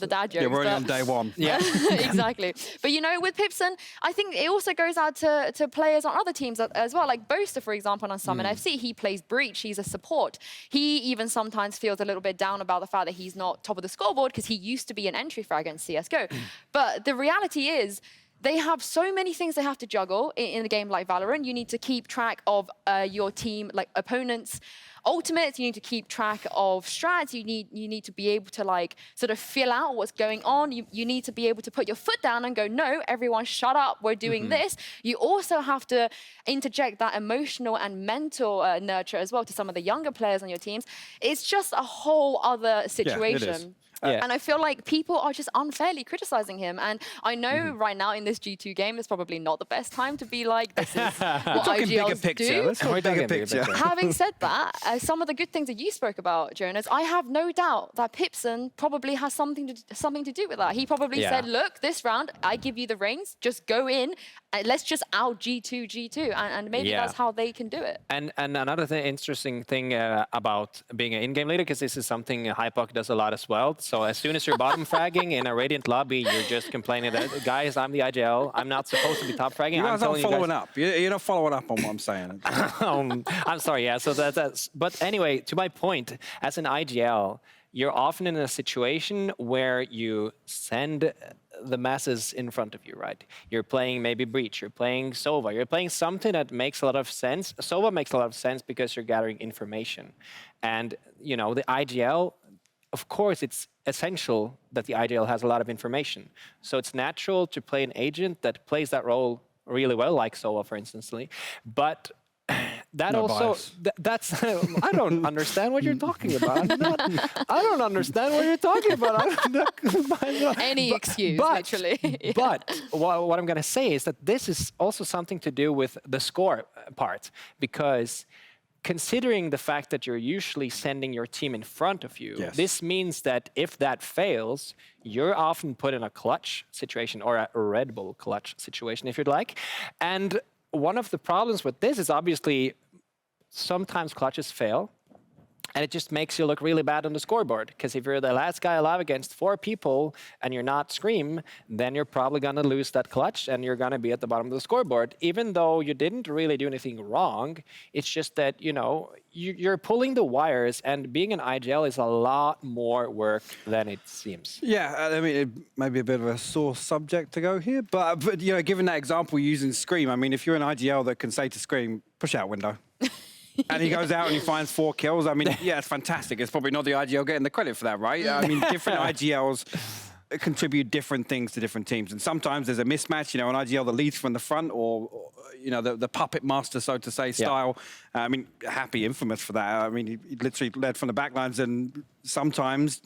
dad joke. Yeah, we're only on day 1. Yeah. Exactly. But with Pipson, I think it also goes out to players on other teams as well. Like Boaster, for example, on Summon FC, he plays Breach, he's a support. He even sometimes feels a little bit down about the fact that he's not top of the scoreboard because he used to be an entry frag against CSGO. But the reality is, they have so many things they have to juggle in a game like Valorant. You need to keep track of your team, like opponents' ultimates. You need to keep track of strats. You need to be able to sort of feel out what's going on. You need to be able to put your foot down and go, no, everyone shut up, we're doing this. You also have to interject that emotional and mental nurture as well to some of the younger players on your teams. It's just a whole other situation. Yeah, it is. And I feel like people are just unfairly criticizing him. And I know right now in this G2 game, it's probably not the best time to be like, this is what IGLs do. Let's talk bigger picture. Having said that, some of the good things that you spoke about, Jonas, I have no doubt that Pipson probably has something to do with that. He probably said, look, this round, I give you the reins, just go in, and let's just out G2, and maybe that's how they can do it. And another interesting thing about being an in-game leader, because this is something Hypoc does a lot as well. So as soon as you're bottom fragging in a Radiant lobby, you're just complaining that, guys, I'm the IGL. I'm not supposed to be top fragging. You guys aren't following up. You're not following up on what I'm saying. I'm sorry, yeah. So that's. But anyway, to my point, as an IGL, you're often in a situation where you send the masses in front of you, right? You're playing maybe Breach, you're playing Sova, you're playing something that makes a lot of sense. Sova makes a lot of sense because you're gathering information. And, the IGL, of course, it's essential that the IGL has a lot of information. So it's natural to play an agent that plays that role really well, like Sova, for instance. But that no also, that's, I don't understand what you're talking about. I don't understand what you're talking about. Any excuse, literally. But what I'm going to say is that this is also something to do with the score part, because considering the fact that you're usually sending your team in front of you, this means that if that fails, you're often put in a clutch situation, or a Red Bull clutch situation, if you'd like. And one of the problems with this is obviously sometimes clutches fail, and it just makes you look really bad on the scoreboard. Because if you're the last guy alive against 4 people and you're not Scream, then you're probably going to lose that clutch and you're going to be at the bottom of the scoreboard. Even though you didn't really do anything wrong, it's just that, you're pulling the wires, and being an IGL is a lot more work than it seems. Yeah, I mean, it may be a bit of a sore subject to go here, but given that example using Scream, I mean, if you're an IGL that can say to Scream, push out window. and he goes out and he finds 4 kills. I mean, yeah, it's fantastic. It's probably not the IGL getting the credit for that, right? I mean, different IGLs contribute different things to different teams. And sometimes there's a mismatch, you know, an IGL that leads from the front or you know, the puppet master, so to say, style. I mean, Happy infamous for that. I mean, he literally led from the backlines and sometimes,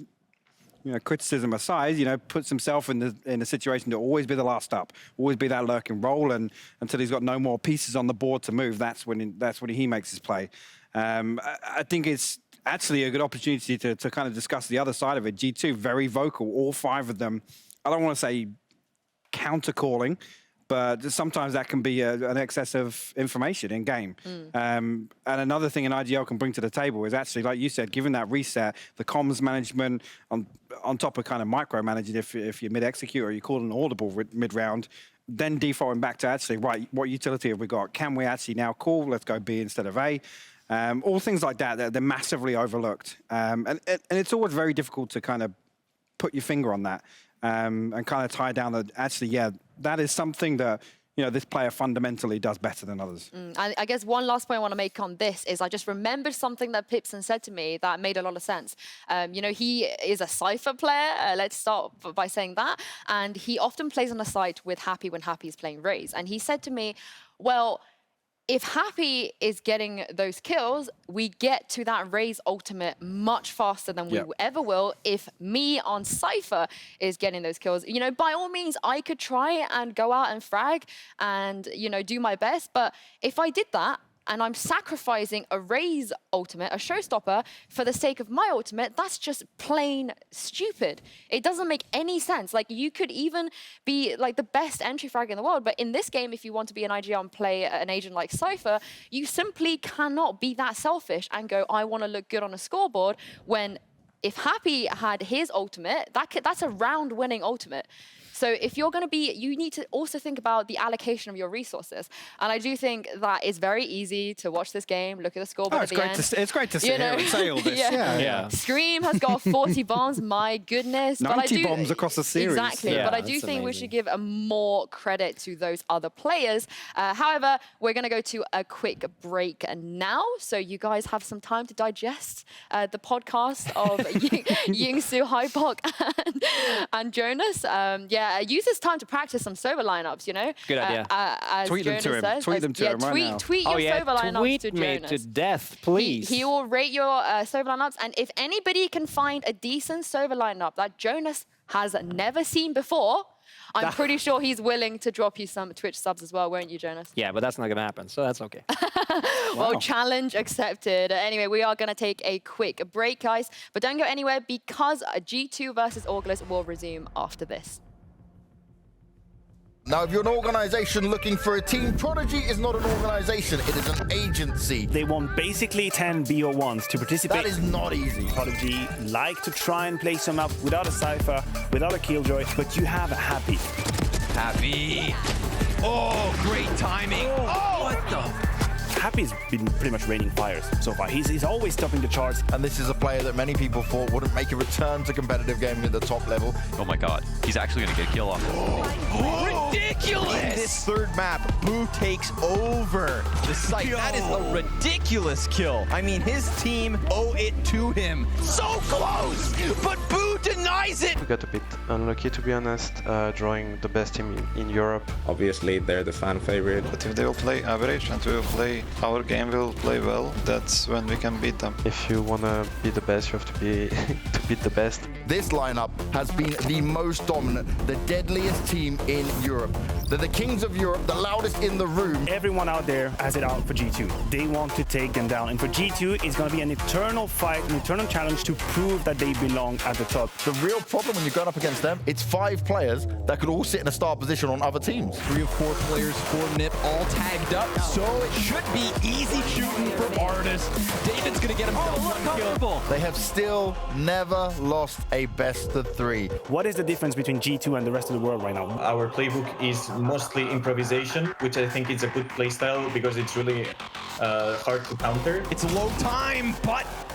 you know, criticism aside, you know, puts himself in a situation to always be the last up, always be that lurking role, and until he's got no more pieces on the board to move, that's when he makes his play. I think it's actually a good opportunity to kind of discuss the other side of it. G2 very vocal, all 5 of them. I don't want to say counter calling, but sometimes that can be an excess of information in game. And another thing an IGL can bring to the table is actually, like you said, given that reset, the comms management on top of kind of micromanaging if you're mid-execute or you call an audible mid-round, then defaulting back to actually, right, what utility have we got? Can we actually now call? Let's go B instead of A. All things like that, they're massively overlooked. And it's always very difficult to kind of put your finger on that and kind of tie down that actually, yeah, that is something that, you know, this player fundamentally does better than others. I guess one last point I want to make on this is I just remembered something that Pipson said to me that made a lot of sense. You know, he is a Cypher player. Let's start by saying that. And he often plays on a site with Happy when Happy is playing Raze. And he said to me, well, if Happy is getting those kills, we get to that Raze ultimate much faster than we ever will if me on Cypher is getting those kills. You know, by all means, I could try and go out and frag and, you know, do my best. But if I did that, and I'm sacrificing a Raze ultimate, a showstopper, for the sake of my ultimate, that's just plain stupid. It doesn't make any sense. Like, you could even be like the best entry frag in the world, but in this game, if you want to be an IGL and play an agent like Cypher, you simply cannot be that selfish and go, I want to look good on a scoreboard, when if Happy had his ultimate, that's a round-winning ultimate. So if you're going to be, you need to also think about the allocation of your resources. And I do think that it's very easy to watch this game, look at the scoreboard at the end. It's great to sit here and say all this. Scream has got 40 bombs, my goodness. 90 bombs across the series. Exactly, but I do think we should give more credit to those other players. However, we're going to go to a quick break now, so you guys have some time to digest the podcast of Yingsu, Hypok, and Jonas. Use this time to practice some server lineups, you know? Good idea. Tweet them to him. Tweet them to him right now. Tweet your server lineups to Jonas. Tweet me to death, please. He will rate your server lineups, and if anybody can find a decent server lineup that Jonas has never seen before, I'm pretty sure he's willing to drop you some Twitch subs as well, won't you, Jonas? Yeah, but that's not going to happen, so that's okay. Well, challenge accepted. Anyway, we are going to take a quick break, guys. But don't go anywhere, because G2 versus Orgless will resume after this. Now, if you're an organization looking for a team, Prodigy is not an organization, it is an agency. They want basically 10 BO1s to participate. That is not easy. Prodigy like to try and play some up without a Cypher, without a Killjoy, but you have a Happy. Happy. Oh, great timing. Oh, what the? Happy's been pretty much raining fires so far. He's always topping the charts. And this is a player that many people thought wouldn't make a return to competitive gaming at the top level. Oh my god, he's actually going to get a kill off. Oh, ridiculous! In this third map, Boo takes over the site. Yo. That is a ridiculous kill. I mean, his team owe it to him. So close, but Boo denies it! We got a bit unlucky, to be honest, drawing the best team in Europe. Obviously, they're the fan favorite. But if they will play average and we will play, our game will play well, that's when we can beat them. If you want to be the best, you have to be to beat the best. This lineup has been the most dominant, the deadliest team in Europe. They're the kings of Europe, the loudest in the room. Everyone out there has it out for G2. They want to take them down. And for G2, it's going to be an eternal fight, an eternal challenge to prove that they belong at the top. The real problem when you're going up against them, it's 5 players that could all sit in a star position on other teams. 3 of 4 players for NIP all tagged up, so it should be easy shooting from Artist. David's going to get himself one kill. They have still never lost a best of 3. What is the difference between G2 and the rest of the world right now? Our playbook is mostly improvisation, which I think is a good playstyle because it's really hard to counter. It's low time, but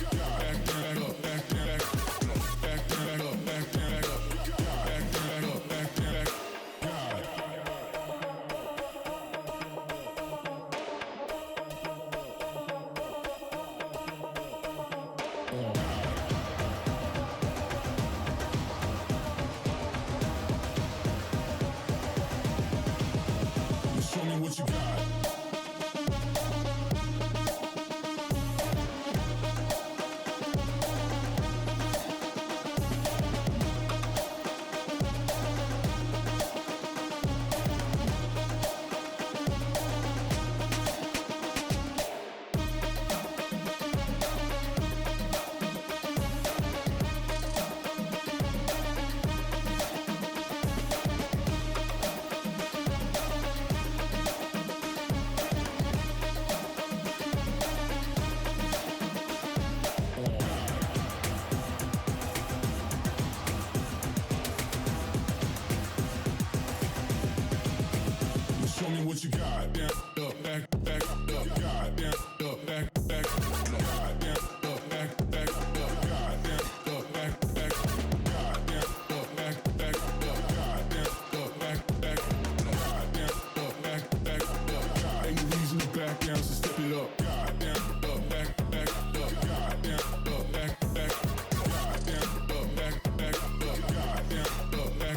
Show me what you got. Show me what you got. Down, up, back, up, got down, up, back, got down, up, back, up, got down, up, back, got down, up, back, up, got down, up, back, got down, up, back, up. Ain't no reason to back down, so step it up. Got down, up, back, got down, up, back, got down, up, back, up, got down, up, back, got down, up, back,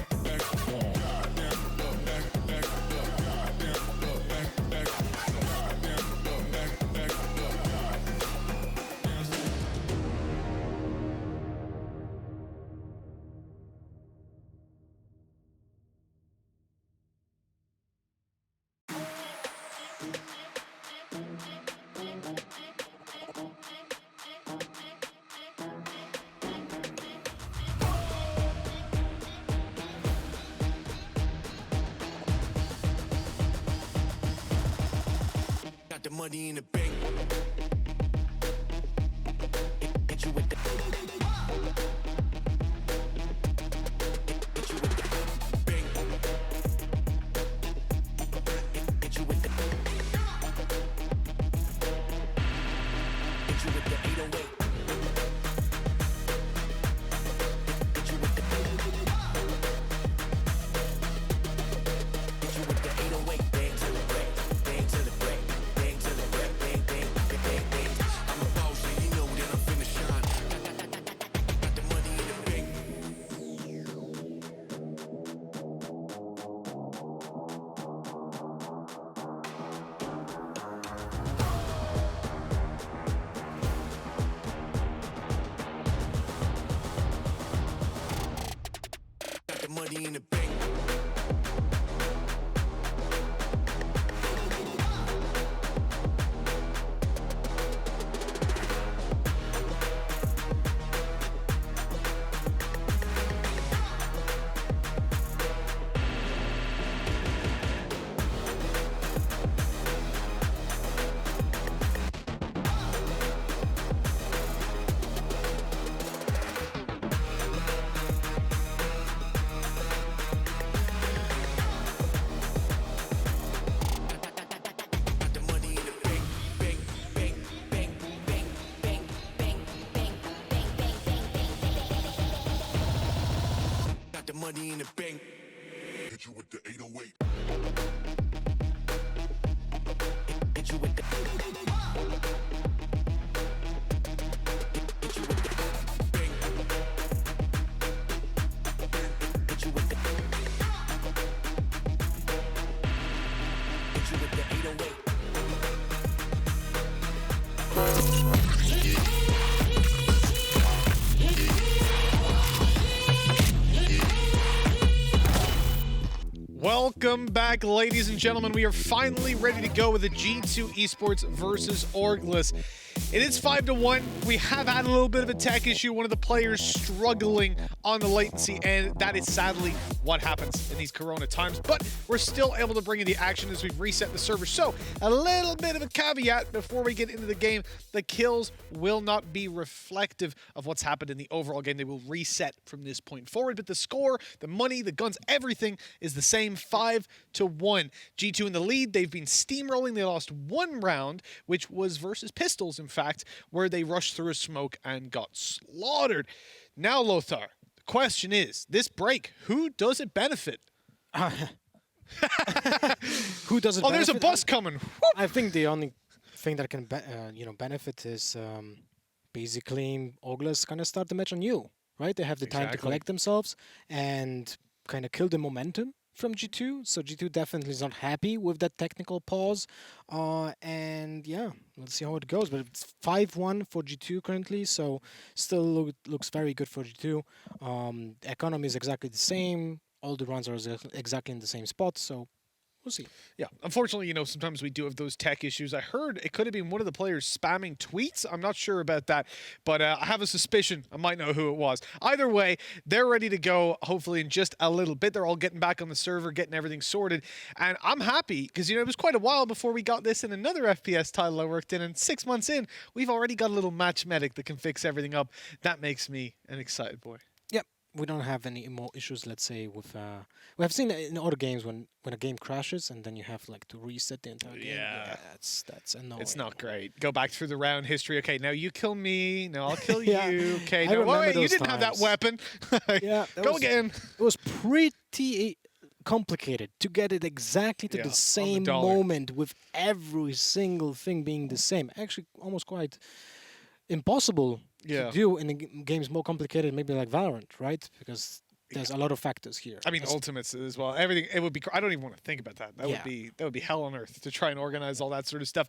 Got the money in the bank. Hit you with the. Hit you with the bank. Hit you with the. Hit you with the 808. Hit you with the. Hit you with the 808. Bang to the break. Bang to the break. Bang to the break. Bang money in the bank. Hit you with the 808. Hit you with the. Hit you with the bang. Hit you with the. Hit you with the 808. Welcome back, ladies and gentlemen. We are finally ready to go with the G2 Esports versus Orgless. It is 5-1. We have had a little bit of a tech issue. One of the players struggling on the latency, and that is sadly what happens in these Corona times. But we're still able to bring in the action as we've reset the server. So a little bit of a caveat before we get into the game. The kills will not be reflective of what's happened in the overall game. They will reset from this point forward. But the score, the money, the guns, everything is the same, 5-1. G2 in the lead. They've been steamrolling. They lost one round, which was versus Pistols, in fact, where they rushed through a smoke and got slaughtered. Now, Lothar, the question is, this break, who does it benefit? Who does it benefit? Oh, there's a bus coming. I think the only thing that can benefit is basically Orgless kind of start the match anew, right? They have the time to collect themselves and kind of kill the momentum from G2, so G2 definitely is not happy with that technical pause, and yeah, let's see how it goes. But it's 5-1 for G2 currently, so still looks very good for G2. Economy is exactly the same. All the runs are exactly in the same spot, so we'll see. Yeah, unfortunately, sometimes we do have those tech issues. I heard it could have been one of the players spamming tweets. I'm not sure about that, but I have a suspicion I might know who it was. Either way, they're ready to go, hopefully in just a little bit. They're all getting back on the server, getting everything sorted, and I'm happy because, it was quite a while before we got this in another FPS title I worked in, and 6 months in, we've already got a little match medic that can fix everything up. That makes me an excited boy. We don't have any more issues, let's say, with... we have seen in other games when a game crashes and then you have to reset the entire game. Yeah, that's annoying. It's not great. Go back through the round history. Okay, now you kill me. Now I'll kill Yeah. you. Okay, I now remember wait, you those didn't have that times. weapon. Yeah, Go again. It was pretty complicated to get it exactly to Yeah, the on the same dollar. moment with every single thing being the same. Actually, almost quite impossible Yeah. to do in games more complicated, maybe like Valorant, right? Because there's a lot of factors here. I mean, ultimates as well. Everything. It would be. I don't even want to think about that. That would be hell on earth to try and organize all that sort of stuff.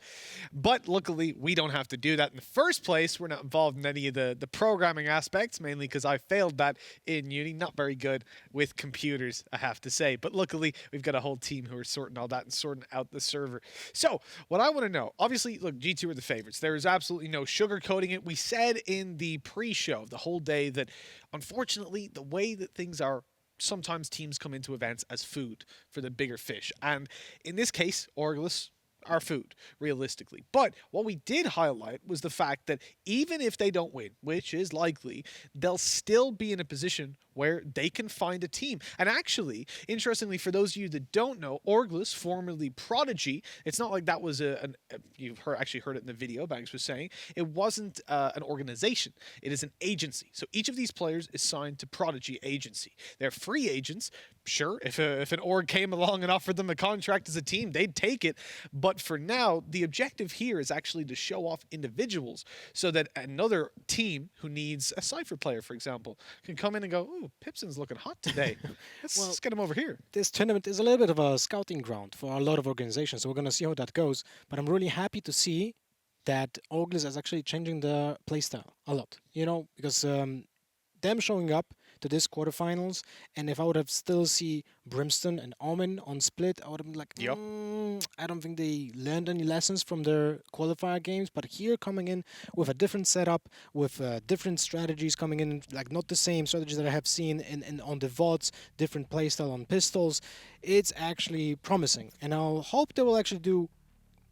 But luckily, we don't have to do that in the first place. We're not involved in any of the programming aspects, mainly because I failed that in uni. Not very good with computers, I have to say. But luckily, we've got a whole team who are sorting all that and sorting out the server. So what I want to know, obviously, look, G2 are the favorites. There is absolutely no sugarcoating it. We said in the pre-show the whole day that, unfortunately, the way that things are, sometimes teams come into events as food for the bigger fish. And in this case, Orgless are food, realistically. But what we did highlight was the fact that even if they don't win, which is likely, they'll still be in a position where they can find a team. And actually, interestingly, for those of you that don't know, Orgless, formerly Prodigy, it's not like that was you've actually heard it in the video, Banks was saying, it wasn't an organization. It is an agency. So each of these players is signed to Prodigy Agency. They're free agents. Sure, if an org came along and offered them a contract as a team, they'd take it. But for now, the objective here is actually to show off individuals so that another team who needs a Cypher player, for example, can come in and go, ooh, Pipson's looking hot today. Let's get him over here. This tournament is a little bit of a scouting ground for a lot of organizations, so we're going to see how that goes. But I'm really happy to see that Orgless is actually changing the playstyle a lot, because them showing up to this quarterfinals, and if I would have still see Brimstone and Omen on split, I would have been like, I don't think they learned any lessons from their qualifier games, but here coming in with a different setup, with different strategies coming in, like not the same strategies that I have seen in on the VODs, different playstyle on pistols, it's actually promising, and I'll hope they will actually do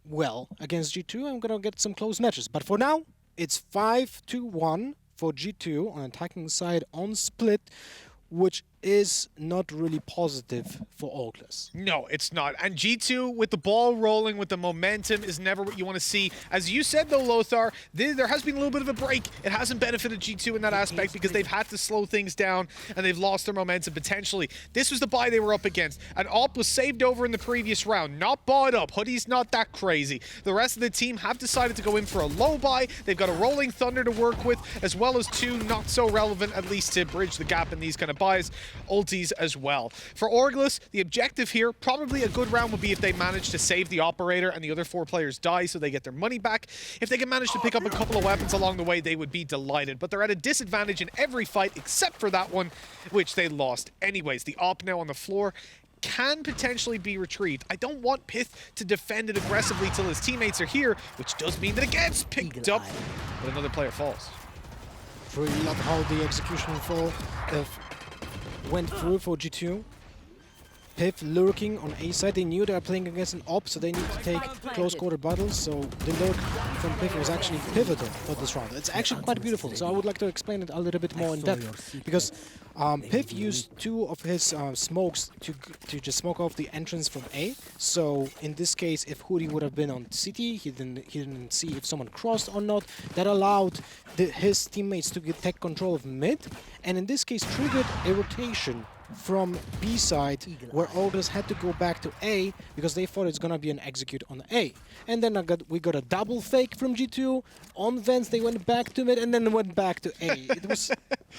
well against G2. I'm gonna get some close matches, but for now, it's 5-1 for G2 on attacking side on split, which is not really positive for Orgless. No, it's not. And G2, with the ball rolling, with the momentum, is never what you want to see. As you said, though, Lothar, there has been a little bit of a break. It hasn't benefited G2 in that aspect because they've had to slow things down and they've lost their momentum potentially. This was the buy they were up against. And Op was saved over in the previous round, not bought up. Hoodie's not that crazy. The rest of the team have decided to go in for a low buy. They've got a Rolling Thunder to work with, as well as two not so relevant, at least to bridge the gap in these kind of buys, ultis as well. For Orgless, the objective here, probably a good round would be if they manage to save the operator and the other 4 players die so they get their money back. If they can manage to pick up a couple of weapons along the way, they would be delighted. But they're at a disadvantage in every fight except for that one, which they lost anyways. The Op now on the floor can potentially be retrieved. I don't want Pith to defend it aggressively till his teammates are here, which does mean that it gets picked up, but another player falls. Really love how the execution fall went through for G2. Piff lurking on A side. They knew they were playing against an op, so they need to take close quarter battles. So the lurk from Piff was actually pivotal for this round. It's actually quite beautiful. So I would like to explain it a little bit more in depth, because Piff used 2 of his smokes to just smoke off the entrance from A. So in this case, if Hoodie would have been on CT, he didn't see if someone crossed or not. That allowed his teammates to take control of mid, and in this case triggered a rotation from B side, where Orgless had to go back to A because they thought it's gonna be an execute on A. And then we got a double fake from G2. On Vents, they went back to mid and then went back to A. It was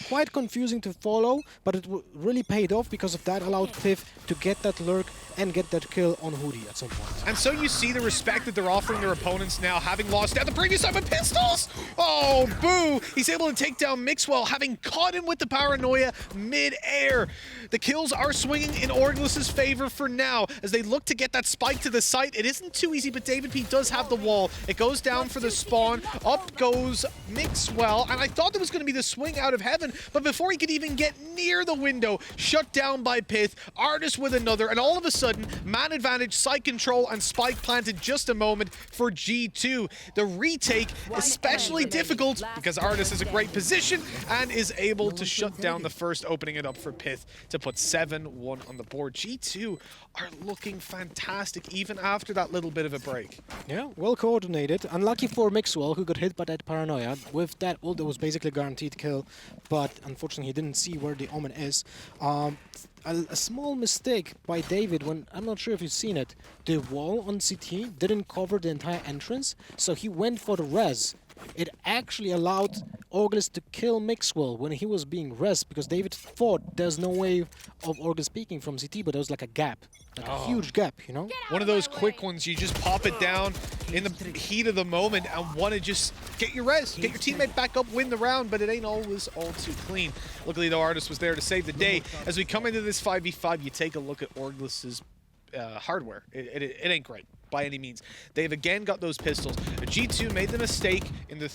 quite confusing to follow, but it really paid off because of that allowed Piff to get that lurk and get that kill on Hoodie at some point. And so you see the respect that they're offering their opponents now, having lost at the previous time with pistols! Oh, boo! He's able to take down Mixwell, having caught him with the paranoia mid-air. The kills are swinging in Orgless's favor for now, as they look to get that spike to the site. It isn't too easy, but David P does have the wall. It goes down for the spawn. Up goes Mixwell, and I thought there was going to be the swing out of heaven, but before he could even get near the window, shut down by Pith, Artist with another, and all of a sudden, man advantage, site control, and spike planted just a moment for G2. The retake, especially difficult, because Artist is a great position and is able to shut down the first, opening it up for Pith to put 7-1 on the board. G2 are looking fantastic, even after that little bit of a break. Yeah, well coordinated. Unlucky for Mixwell, who got hit by that paranoia. With that ult, it was basically a guaranteed kill, but unfortunately he didn't see where the Omen is. A small mistake by David, when I'm not sure if you've seen it, the wall on CT didn't cover the entire entrance, so he went for the res. It actually allowed Orgless to kill Mixwell when he was being res, because David thought there's no way of Orgless peeking from CT, but there was like a gap, like a huge gap, you know? One of those quick ones, you just pop it down in the heat of the moment and want to just get your res, get your teammate back up, win the round, but it ain't always all too clean. Luckily, the Artist was there to save the day. As we come into this 5v5, you take a look at Orgless's hardware. It ain't great by any means. They've again got those pistols. G2 made the mistake in the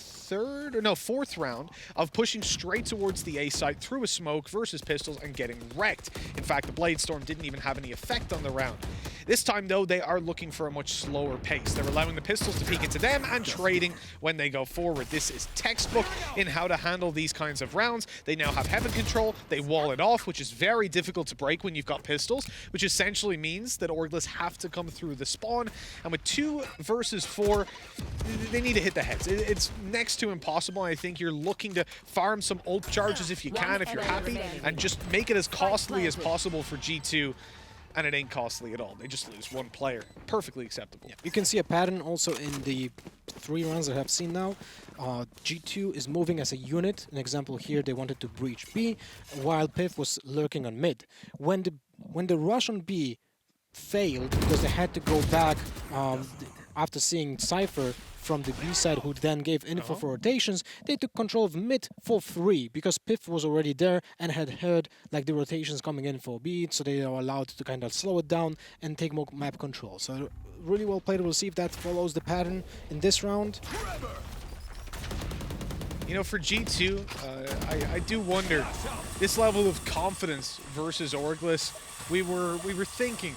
fourth round of pushing straight towards the A site through a smoke versus pistols and getting wrecked. In fact, the Blade Storm didn't even have any effect on the round. This time, though, they are looking for a much slower pace. They're allowing the pistols to peek into them and trading when they go forward. This is textbook in how to handle these kinds of rounds. They now have heaven control. They wall it off, which is very difficult to break when you've got pistols, which essentially means that Orgless have to come through the spawn. And with 2 versus 4, they need to hit the heads. It's next to impossible. I think you're looking to farm some ult charges if you can, if you're happy, and just make it as costly as possible for G2. And it ain't costly at all. They just lose 1 player. Perfectly acceptable. Yeah. You can see a pattern also in the 3 rounds that I've seen now. G2 is moving as a unit. An example here, they wanted to breach B, while Piff was lurking on mid. When the rush on B failed, because they had to go back after seeing Cypher from the B side, who then gave info for rotations, they took control of mid for 3, because Piff was already there and had heard like the rotations coming in for B, so they are allowed to kind of slow it down and take more map control. So really well played. We'll see if that follows the pattern in this round. You know, for G2, I do wonder, this level of confidence versus Orgless, we were thinking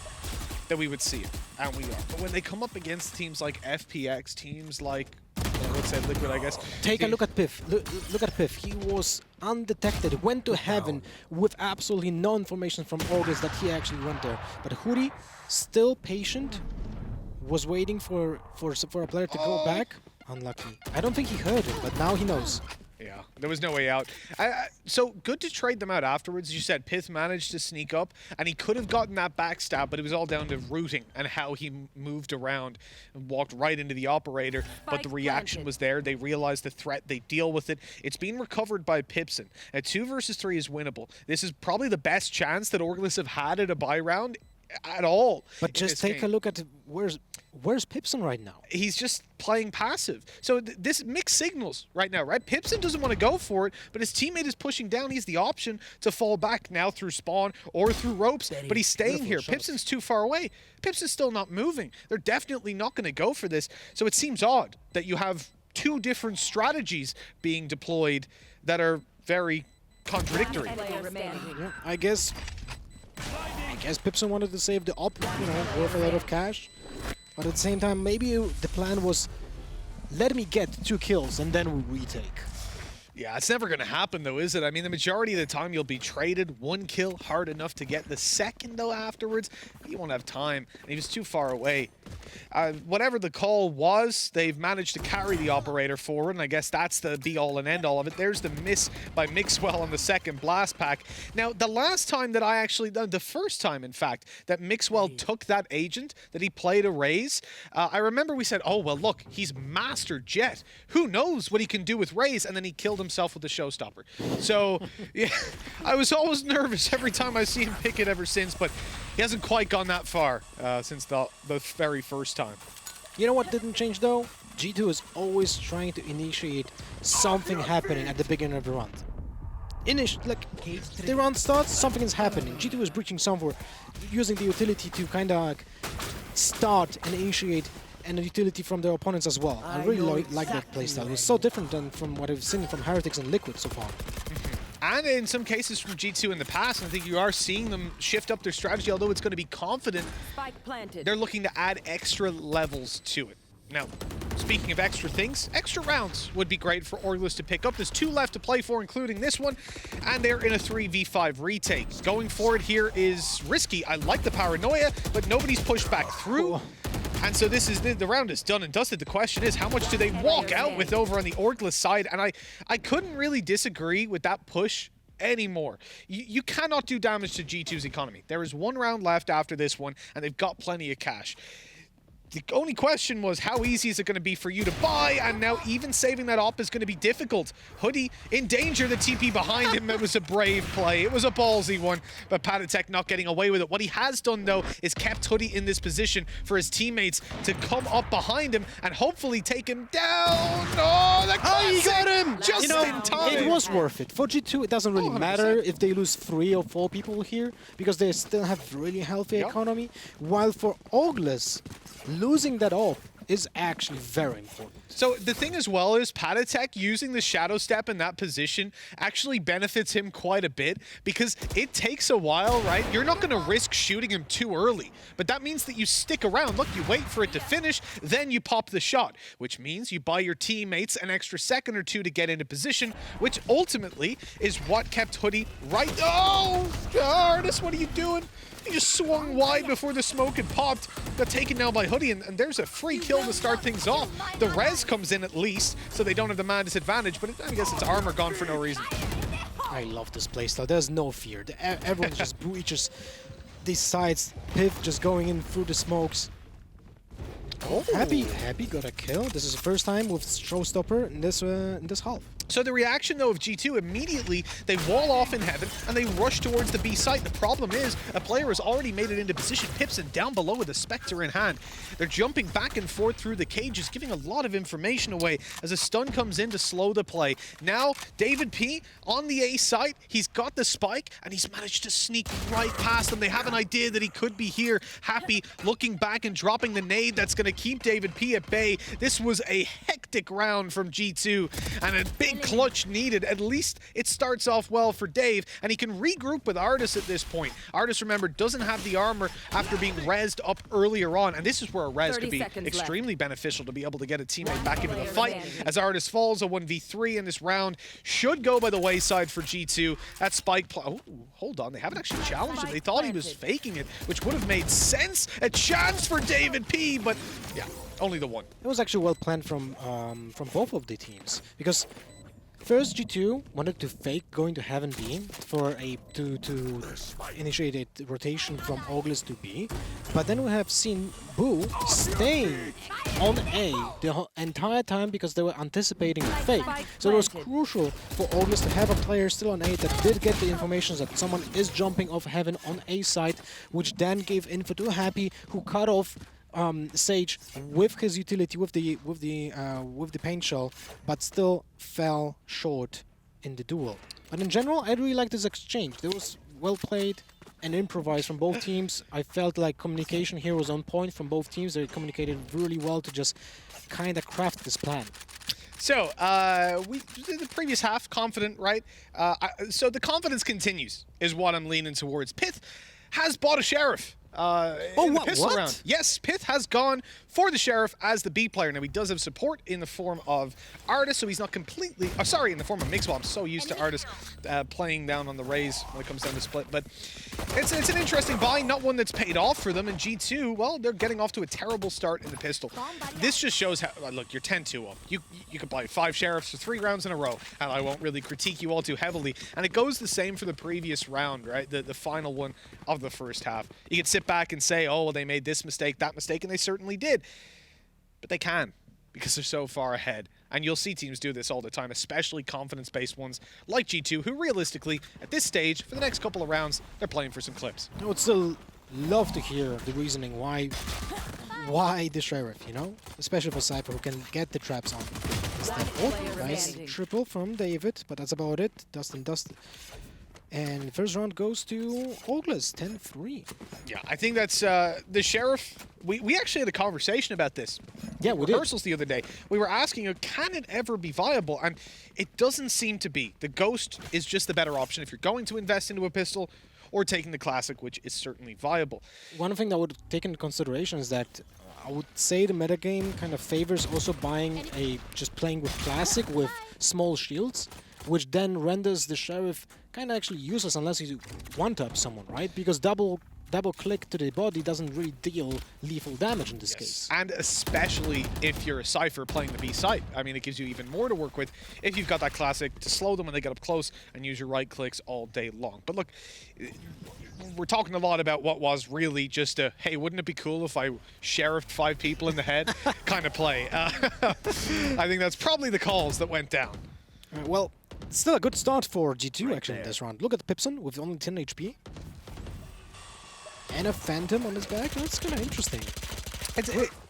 that we would see it, and we are. But when they come up against teams like FPX, teams like would say Liquid, I guess. Take a look at Piff. Look at Piff. He was undetected, went to heaven with absolutely no information from Orgless that he actually went there. But Hoodie, still patient, was waiting for a player to go back. Unlucky. I don't think he heard it, but now he knows. Yeah, there was no way out. So good to trade them out afterwards. As you said, Pith managed to sneak up, and he could have gotten that backstab, but it was all down to routing and how he moved around and walked right into the operator. But the reaction was there. They realized the threat. They deal with it. It's being recovered by Pipson. A 2 versus 3 is winnable. This is probably the best chance that Orgless have had at a buy round at all. But just take a look at where's Pipson right now? He's just playing passive. So this mixed signals right now, right? Pipson doesn't want to go for it, but his teammate is pushing down. He's the option to fall back now through spawn or through ropes, but he's staying here. Pipson's too far away. Pipson's still not moving. They're definitely not going to go for this. So it seems odd that you have 2 different strategies being deployed that are very contradictory. Yeah, I guess Pipson wanted to save the op, worth a lot of cash. But at the same time, maybe the plan was, let me get 2 kills and then we retake. Yeah, it's never going to happen, though, is it? I mean, the majority of the time you'll be traded. 1 kill, hard enough to get. The second, though, afterwards, you won't have time. And he was too far away. Whatever the call was, they've managed to carry the operator forward, and I guess that's the be-all and end-all of it. There's the miss by Mixwell on the second blast pack. Now, the last time that the first time, in fact, that Mixwell took that agent, that he played a Raze, I remember we said, oh, well, look, he's Master Jet. Who knows what he can do with Raze? And then he killed himself with the showstopper. So, yeah, I was always nervous every time I see him pick it ever since, but he hasn't quite gone that far since the very first time. You know what didn't change, though? G2 is always trying to initiate something happening at the beginning of the round. The round starts, something is happening. G2 is breaching somewhere, using the utility to kind of start and initiate and a utility from their opponents as well. I really like that playstyle. It's so different than from what I've seen from Heretics and Liquid so far. And in some cases from G2 in the past, I think you are seeing them shift up their strategy, although it's going to be confident. They're looking to add extra levels to it. Now, speaking of extra things, extra rounds would be great for Orgless to pick up. There's 2 left to play for, including this one, and they're in a 3v5 retake. Going for it here is risky. I like the paranoia, but nobody's pushed back through. And so this is the round is done and dusted. The question is, how much do they walk out with over on the Orgless side? And I couldn't really disagree with that push anymore. You cannot do damage to G2's economy. There is 1 round left after this one, and they've got plenty of cash. The only question was, how easy is it going to be for you to buy? And now even saving that op is going to be difficult. Hoodie in danger, the TP behind him. It was a brave play. It was a ballsy one, but Patatek not getting away with it. What he has done, though, is kept Hoodie in this position for his teammates to come up behind him and hopefully take him down. Oh, the classic! He got him! Just in time. It was worth it. For G2, it doesn't really matter if they lose 3 or 4 people here, because they still have really healthy economy. While for Orgless, losing that off is actually very important. So the thing as well is Patatek using the Shadow Step in that position actually benefits him quite a bit, because it takes a while, right? You're not going to risk shooting him too early, but that means that you stick around. Look, you wait for it to finish, then you pop the shot, which means you buy your teammates an extra second or 2 to get into position, which ultimately is what kept Hoodie right. Oh, Artis, what are you doing? He just swung wide before the smoke had popped. Got taken now by Hoodie, and there's a free kill to start things off. The res comes in at least, so they don't have the man disadvantage, but I guess it's armor gone for no reason. I love this playstyle. There's no fear. Everyone just breaches these sides. Piv just going in through the smokes. Oh, Happy got a kill. This is the first time with Showstopper in this half. So the reaction, though, of G2, immediately they wall off in heaven and they rush towards the B site. The problem is a player has already made it into position. Pipson down below with a Spectre in hand. They're jumping back and forth through the cages, giving a lot of information away as a stun comes in to slow the play. Now, David P on the A site. He's got the spike and he's managed to sneak right past them. They have an idea that he could be here. Happy looking back and dropping the nade that's going to keep David P at bay. This was a hectic round from G2 and a big clutch needed. At least it starts off well for Dave, and he can regroup with Artis at this point. Artis, remember, doesn't have the armor after being rezzed up earlier on, and this is where a res could be extremely beneficial to be able to get a teammate back into the fight. As Artis falls, a 1v3 in this round should go by the wayside for G2. That spike oh, hold on, they haven't actually challenged him. They thought he was faking it, which would have made sense. A chance for David P, but yeah, only the one. It was actually well planned from both of the teams, because first G2 wanted to fake going to Heaven B for to initiate a rotation from Orgless to B, but then we have seen Boo staying on A the entire time because they were anticipating a fake. So it was crucial for Orgless to have a player still on A that did get the information that someone is jumping off Heaven on A side, which then gave info to Happy, who cut off Sage with his utility, with the paint shell, but still fell short in the duel. But in general, I really like this exchange. It was well played and improvised from both teams. I felt like communication here was on point from both teams. They communicated really well to just kind of craft this plan. So, we did the previous half confident, right? So the confidence continues, is what I'm leaning towards. Pith has bought a Sheriff. In the pistol round. Yes, Pith has gone for the Sheriff as the B player. Now, he does have support in the form of Artis, so he's not completely... Oh, sorry, in the form of Mixwell. I'm so used to Artis playing down on the Raze when it comes down to split. But it's an interesting buy, not one that's paid off for them. And G2, well, they're getting off to a terrible start in the pistol. This just shows how... Look, you're 10-2 up. You can play 5 Sheriffs for 3 rounds in a row, and I won't really critique you all too heavily. And it goes the same for the previous round, right? The final one of the first half. You can sit back and say, oh, well, they made this mistake, that mistake, and they certainly did. But they can, because they're so far ahead. And you'll see teams do this all the time, especially confidence-based ones like G2, who realistically, at this stage, for the next couple of rounds, they're playing for some clips. I would still love to hear the reasoning why the Sheriff, you know? Especially for Cypher, who can get the traps on. Nice triple from David, but that's about it. Dustin. And first round goes to Orgless, 10-3. Yeah, I think that's the Sheriff. We actually had a conversation about this. Yeah, we did. Rehearsals the other day. We were asking, can it ever be viable? And it doesn't seem to be. The Ghost is just the better option if you're going to invest into a pistol, or taking the Classic, which is certainly viable. One thing that I would take into consideration is that I would say the metagame kind of favors also buying just playing with Classic with small shields, which then renders the Sheriff kind of actually useless unless you one-tap someone, right? Because double click to the body doesn't really deal lethal damage in this case. And especially if you're a Cypher playing the B site. I mean, it gives you even more to work with if you've got that Classic to slow them when they get up close and use your right clicks all day long. But look, we're talking a lot about what was really just a, hey, wouldn't it be cool if I sheriffed 5 people in the head kind of play. I think that's probably the calls that went down. Well, still a good start for G2 actually in this round. Look at Pipson with only 10 HP. And a Phantom on his back. That's kind of interesting.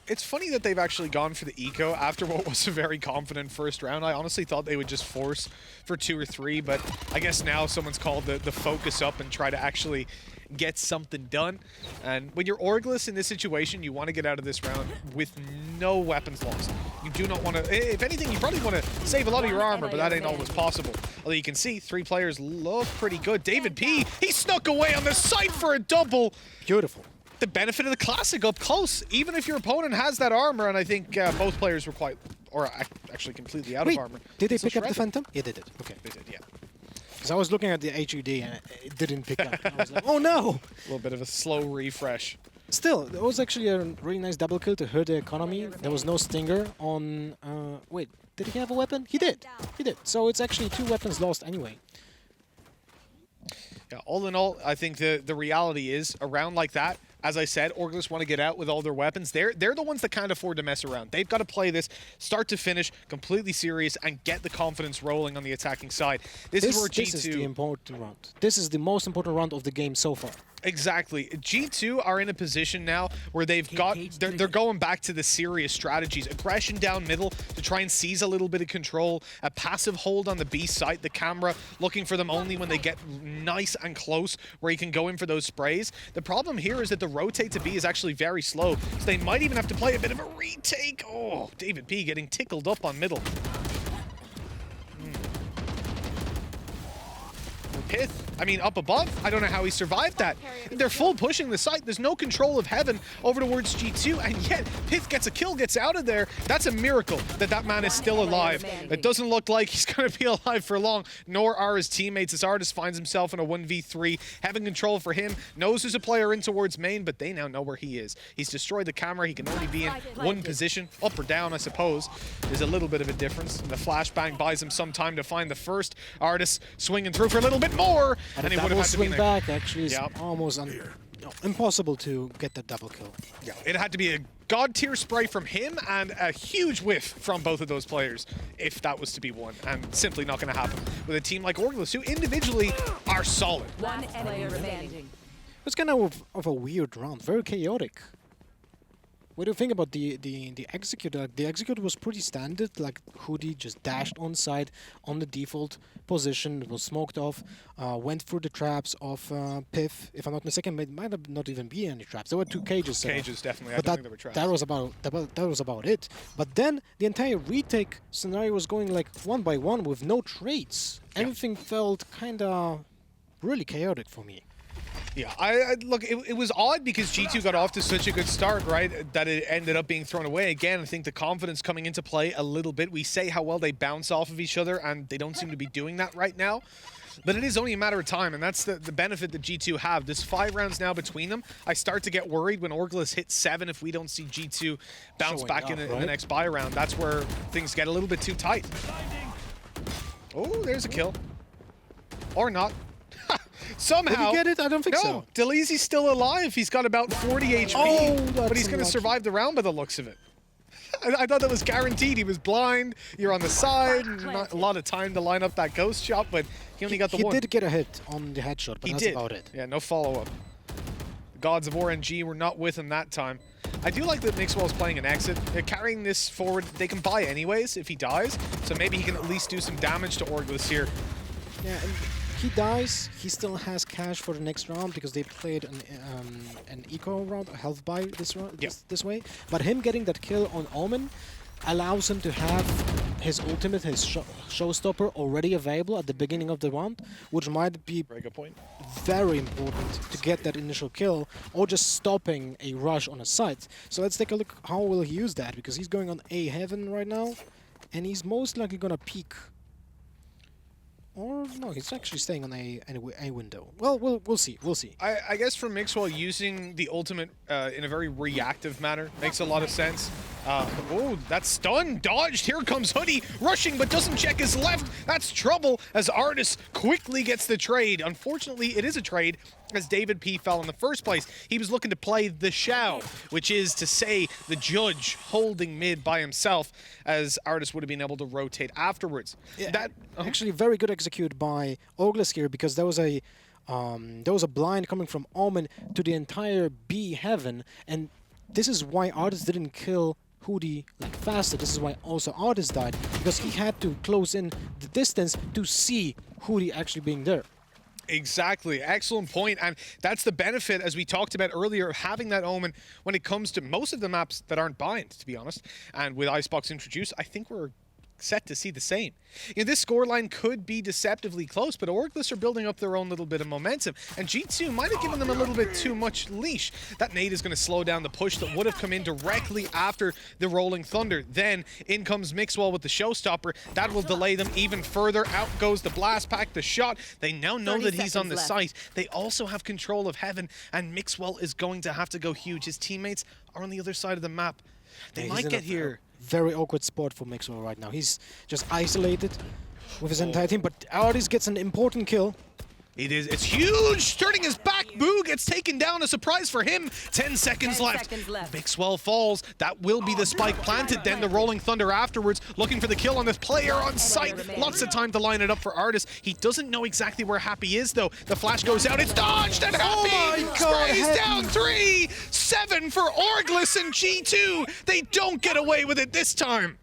It's funny that they've actually gone for the eco after what was a very confident first round. I honestly thought they would just force for 2 or 3, but I guess now someone's called the focus up and try to actually get something done. And when you're Orgless in this situation, you want to get out of this round with no weapons lost. You do not want to, if anything, you probably want to save a lot of your armor, but that ain't always possible. Although you can see 3 players look pretty good. David P, he snuck away on the site for a double. Beautiful. The benefit of the Classic up close, even if your opponent has that armor, and I think both players were actually completely out of armor. Did they pick up the Phantom? Yeah, they did. Okay. They did, yeah. Because I was looking at the HUD and it didn't pick up. I was like, oh no! A little bit of a slow refresh. Still, it was actually a really nice double kill to hurt the economy. There was no stinger on... wait, did he have a weapon? He did. He did. So it's actually 2 weapons lost anyway. Yeah, all in all, I think the reality is, a round like that, as I said, Orgless want to get out with all their weapons. They're the ones that can't afford to mess around. They've got to play this start to finish, completely serious, and get the confidence rolling on the attacking side. This is where G2... This is the important round. This is the most important round of the game so far. Exactly. G2 are in a position now where they've got, they're going back to the serious strategies. Aggression down middle to try and seize a little bit of control. A passive hold on the B site, the camera looking for them only when they get nice and close where he can go in for those sprays. The problem here is that the rotate to B is actually very slow, so they might even have to play a bit of a retake. Oh, David P getting tickled up on middle. Pith, I mean, up above, I don't know how he survived that. They're full pushing the site. There's no control of Heaven over towards G2, and yet Pith gets a kill, gets out of there. That's a miracle that that man is still alive. It doesn't look like he's going to be alive for long, nor are his teammates, as Artist finds himself in a 1v3. Having control for him, knows there's a player in towards main, but they now know where he is. He's destroyed the camera. He can only be in one position, up or down, I suppose. There's a little bit of a difference. The flashbang buys him some time to find the first. Artist swinging through for a little bit more, and he would have had to be swing back actually is almost impossible to get that double kill. Yeah, it had to be a god tier spray from him and a huge whiff from both of those players if that was to be one, and simply not going to happen with a team like Orgless, who individually are solid. One enemy remaining. It's kind of a weird round, very chaotic. What do you think about the execute? The execute was pretty standard, like Hoodie just dashed on side on the default position, was smoked off, went through the traps of Piff. If I'm not mistaken, it might have not even be any traps. There were 2 cages. Cages, definitely. But I don't think there were traps. That was about it. But then the entire retake scenario was going like 1 by 1 with no trades. Everything felt kind of really chaotic for me. Yeah, I look, it was odd because G2 got off to such a good start, right, that it ended up being thrown away. Again, I think the confidence coming into play a little bit. We say how well they bounce off of each other, and they don't seem to be doing that right now. But it is only a matter of time, and that's the benefit that G2 have. There's 5 rounds now between them. I start to get worried when Orgless hits 7 if we don't see G2 bounce back in the next buy round. That's where things get a little bit too tight. Oh, there's a kill. Or not. Somehow. Did he get it? I don't think so. No, Deleezy's still alive. He's got about 40 HP, but he's going to survive the round by the looks of it. I thought that was guaranteed. He was blind. You're on the side. Not a lot of time to line up that ghost shot, but he only got the one. He did get a hit on the headshot, but that's about it. Yeah, no follow-up. The gods of RNG were not with him that time. I do like that Mixwell's playing an exit. They're carrying this forward. They can buy anyways if he dies, so maybe he can at least do some damage to Orgless here. Yeah, and he dies, he still has cash for the next round because they played an eco round, a health buy this round, this way. But him getting that kill on Omen allows him to have his ultimate, his showstopper already available at the beginning of the round, which might be very good point. Very important to get that initial kill or just stopping a rush on a site. So let's take a look how will he use that, because he's going on A Heaven right now and he's most likely gonna peek. Or no, he's actually staying on a window. Well, we'll see. We'll see. I guess for Mixwell, using the ultimate in a very reactive manner makes a lot of sense. Oh, that's stun, dodged. Here comes Hoodie, rushing but doesn't check his left. That's trouble as Artist quickly gets the trade. Unfortunately, it is a trade as David P fell in the first place. He was looking to play the Shao, which is to say the judge holding mid by himself, as Artist would have been able to rotate afterwards. Yeah, that actually very good execute by Orgless here, because there was a blind coming from Omen to the entire B Heaven, and this is why Artist didn't kill Hoodie like faster. This is why also Artist died, because he had to close in the distance to see Hoodie actually being there. Exactly. Excellent point. And that's the benefit, as we talked about earlier, of having that Omen when it comes to most of the maps that aren't bind, to be honest. And with Icebox introduced, I think we're set to see the same. You know, this scoreline could be deceptively close, but Orgless are building up their own little bit of momentum, and G2 might have given them a little bit too much leash. That nade is going to slow down the push that would have come in directly after the Rolling Thunder. Then in comes Mixwell with the showstopper. That will delay them even further. Out goes the blast pack, the shot. They now know that he's on the site. They also have control of Heaven, and Mixwell is going to have to go huge. His teammates are on the other side of the map. They might get here. Very awkward spot for Mixwell right now. He's just isolated with his entire team, but Artist gets an important kill. It's huge! Turning his back, Boo gets taken down, a surprise for him. 10 seconds left. Mixwell falls. That will be the spike planted, then the Rolling Thunder afterwards, looking for the kill on this player on site. Lots of time to line it up for Artist. He doesn't know exactly where Happy is, though. The flash goes out, it's dodged, and Happy sprays down 3! 7 for Orgless and G2. They don't get away with it this time.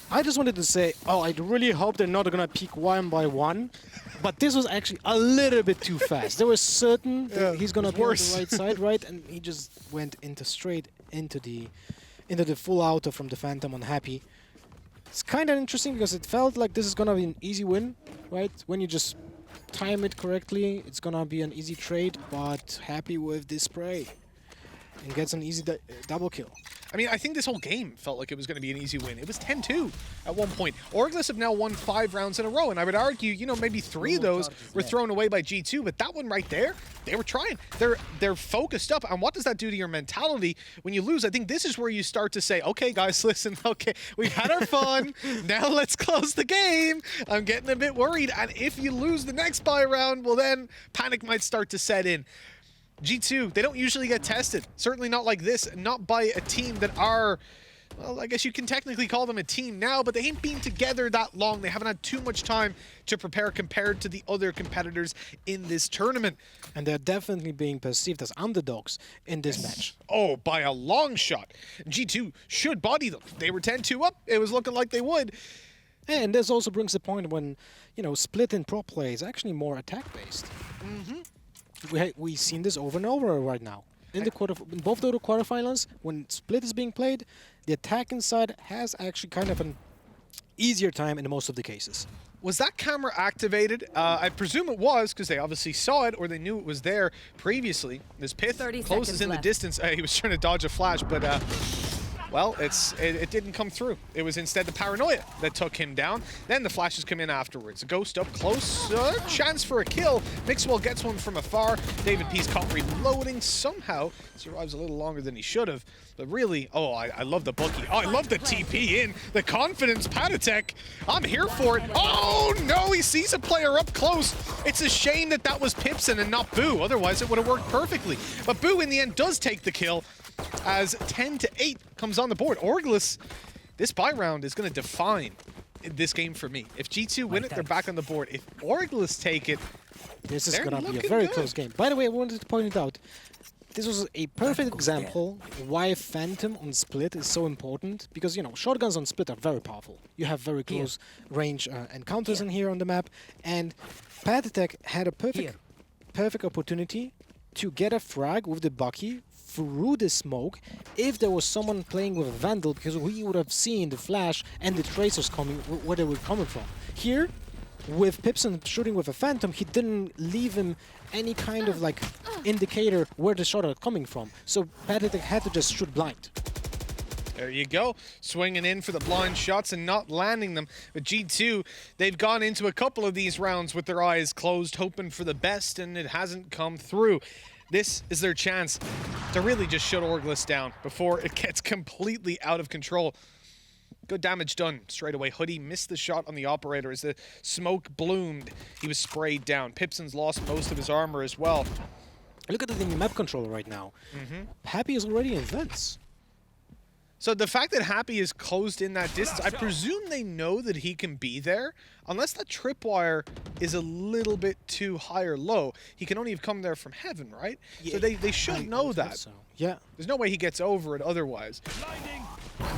I just wanted to say, I really hope they're not gonna peek 1 by 1. But this was actually a little bit too fast. There was certain that he's gonna be on the right side, right? And he just went straight into the full auto from the Phantom on Happy. It's kind of interesting because it felt like this is gonna be an easy win, right? When you just time it correctly, it's gonna be an easy trade, but happy with this spray. And gets an easy double kill. I mean, I think this whole game felt like it was going to be an easy win. It was 10-2 at one point. Orgless have now won 5 rounds in a row, and I would argue, you know, maybe 3 of those were thrown away by G2, but that one right there, they were trying. They're focused up, and what does that do to your mentality when you lose? I think this is where you start to say, okay, guys, listen, okay, we've had our fun. Now let's close the game. I'm getting a bit worried, and if you lose the next buy round, well then, panic might start to set in. G2, they don't usually get tested. Certainly not like this, not by a team that are, well, I guess you can technically call them a team now, but they ain't been together that long. They haven't had too much time to prepare compared to the other competitors in this tournament. And they're definitely being perceived as underdogs in this match. Oh, by a long shot. G2 should body them. They were 10-2 up. It was looking like they would. And this also brings the point when, you know, Split in pro play is actually more attack-based. We've seen this over and over right now. In both the quarterfinals, when Split is being played, the attacking side has actually kind of an easier time in most of the cases. Was that camera activated? I presume it was, because they obviously saw it or they knew it was there previously. This Pith closes in the distance. He was trying to dodge a flash, but well, it didn't come through. It was instead the paranoia that took him down. Then the flashes come in afterwards. A Ghost up close, chance for a kill. Mixwell gets one from afar. David P's caught reloading. Somehow survives a little longer than he should have. But really, oh, I love the bookie. Oh, I love the TP in. The confidence, Patatek. I'm here for it. Oh, no, he sees a player up close. It's a shame that that was Pipson and not Boo. Otherwise, it would have worked perfectly. But Boo, in the end, does take the kill as 10-8 comes on the board. Orgless, this buy round is going to define this game for me. If G2 win it, they're back on the board. If Orgless take it, this is going to be a very close game. By the way, I wanted to point it out. This was a perfect example why Phantom on Split is so important, because, you know, shotguns on Split are very powerful. You have very close range encounters in here on the map, and Patatek had a perfect opportunity to get a frag with the Bucky through the smoke if there was someone playing with a Vandal, because we would have seen the flash and the tracers coming where they were coming from. Here, with Pipson shooting with a Phantom, he didn't leave him any kind of like indicator where the shot are coming from. So Patatek had to just shoot blind. There you go. Swinging in for the blind shots and not landing them. But G2, they've gone into a couple of these rounds with their eyes closed, hoping for the best, and it hasn't come through. This is their chance to really just shut Orgless down before it gets completely out of control. Good damage done straight away. Hoodie missed the shot on the operator as the smoke bloomed. He was sprayed down. Pipson's lost most of his armor as well. Look at the map controller right now. Happy is already in vents. So the fact that Happy is closed in that distance, I presume they know that he can be there. Unless that tripwire is a little bit too high or low, he can only have come there from heaven, right? Yeah, so they should know that. So. Yeah. There's no way he gets over it otherwise.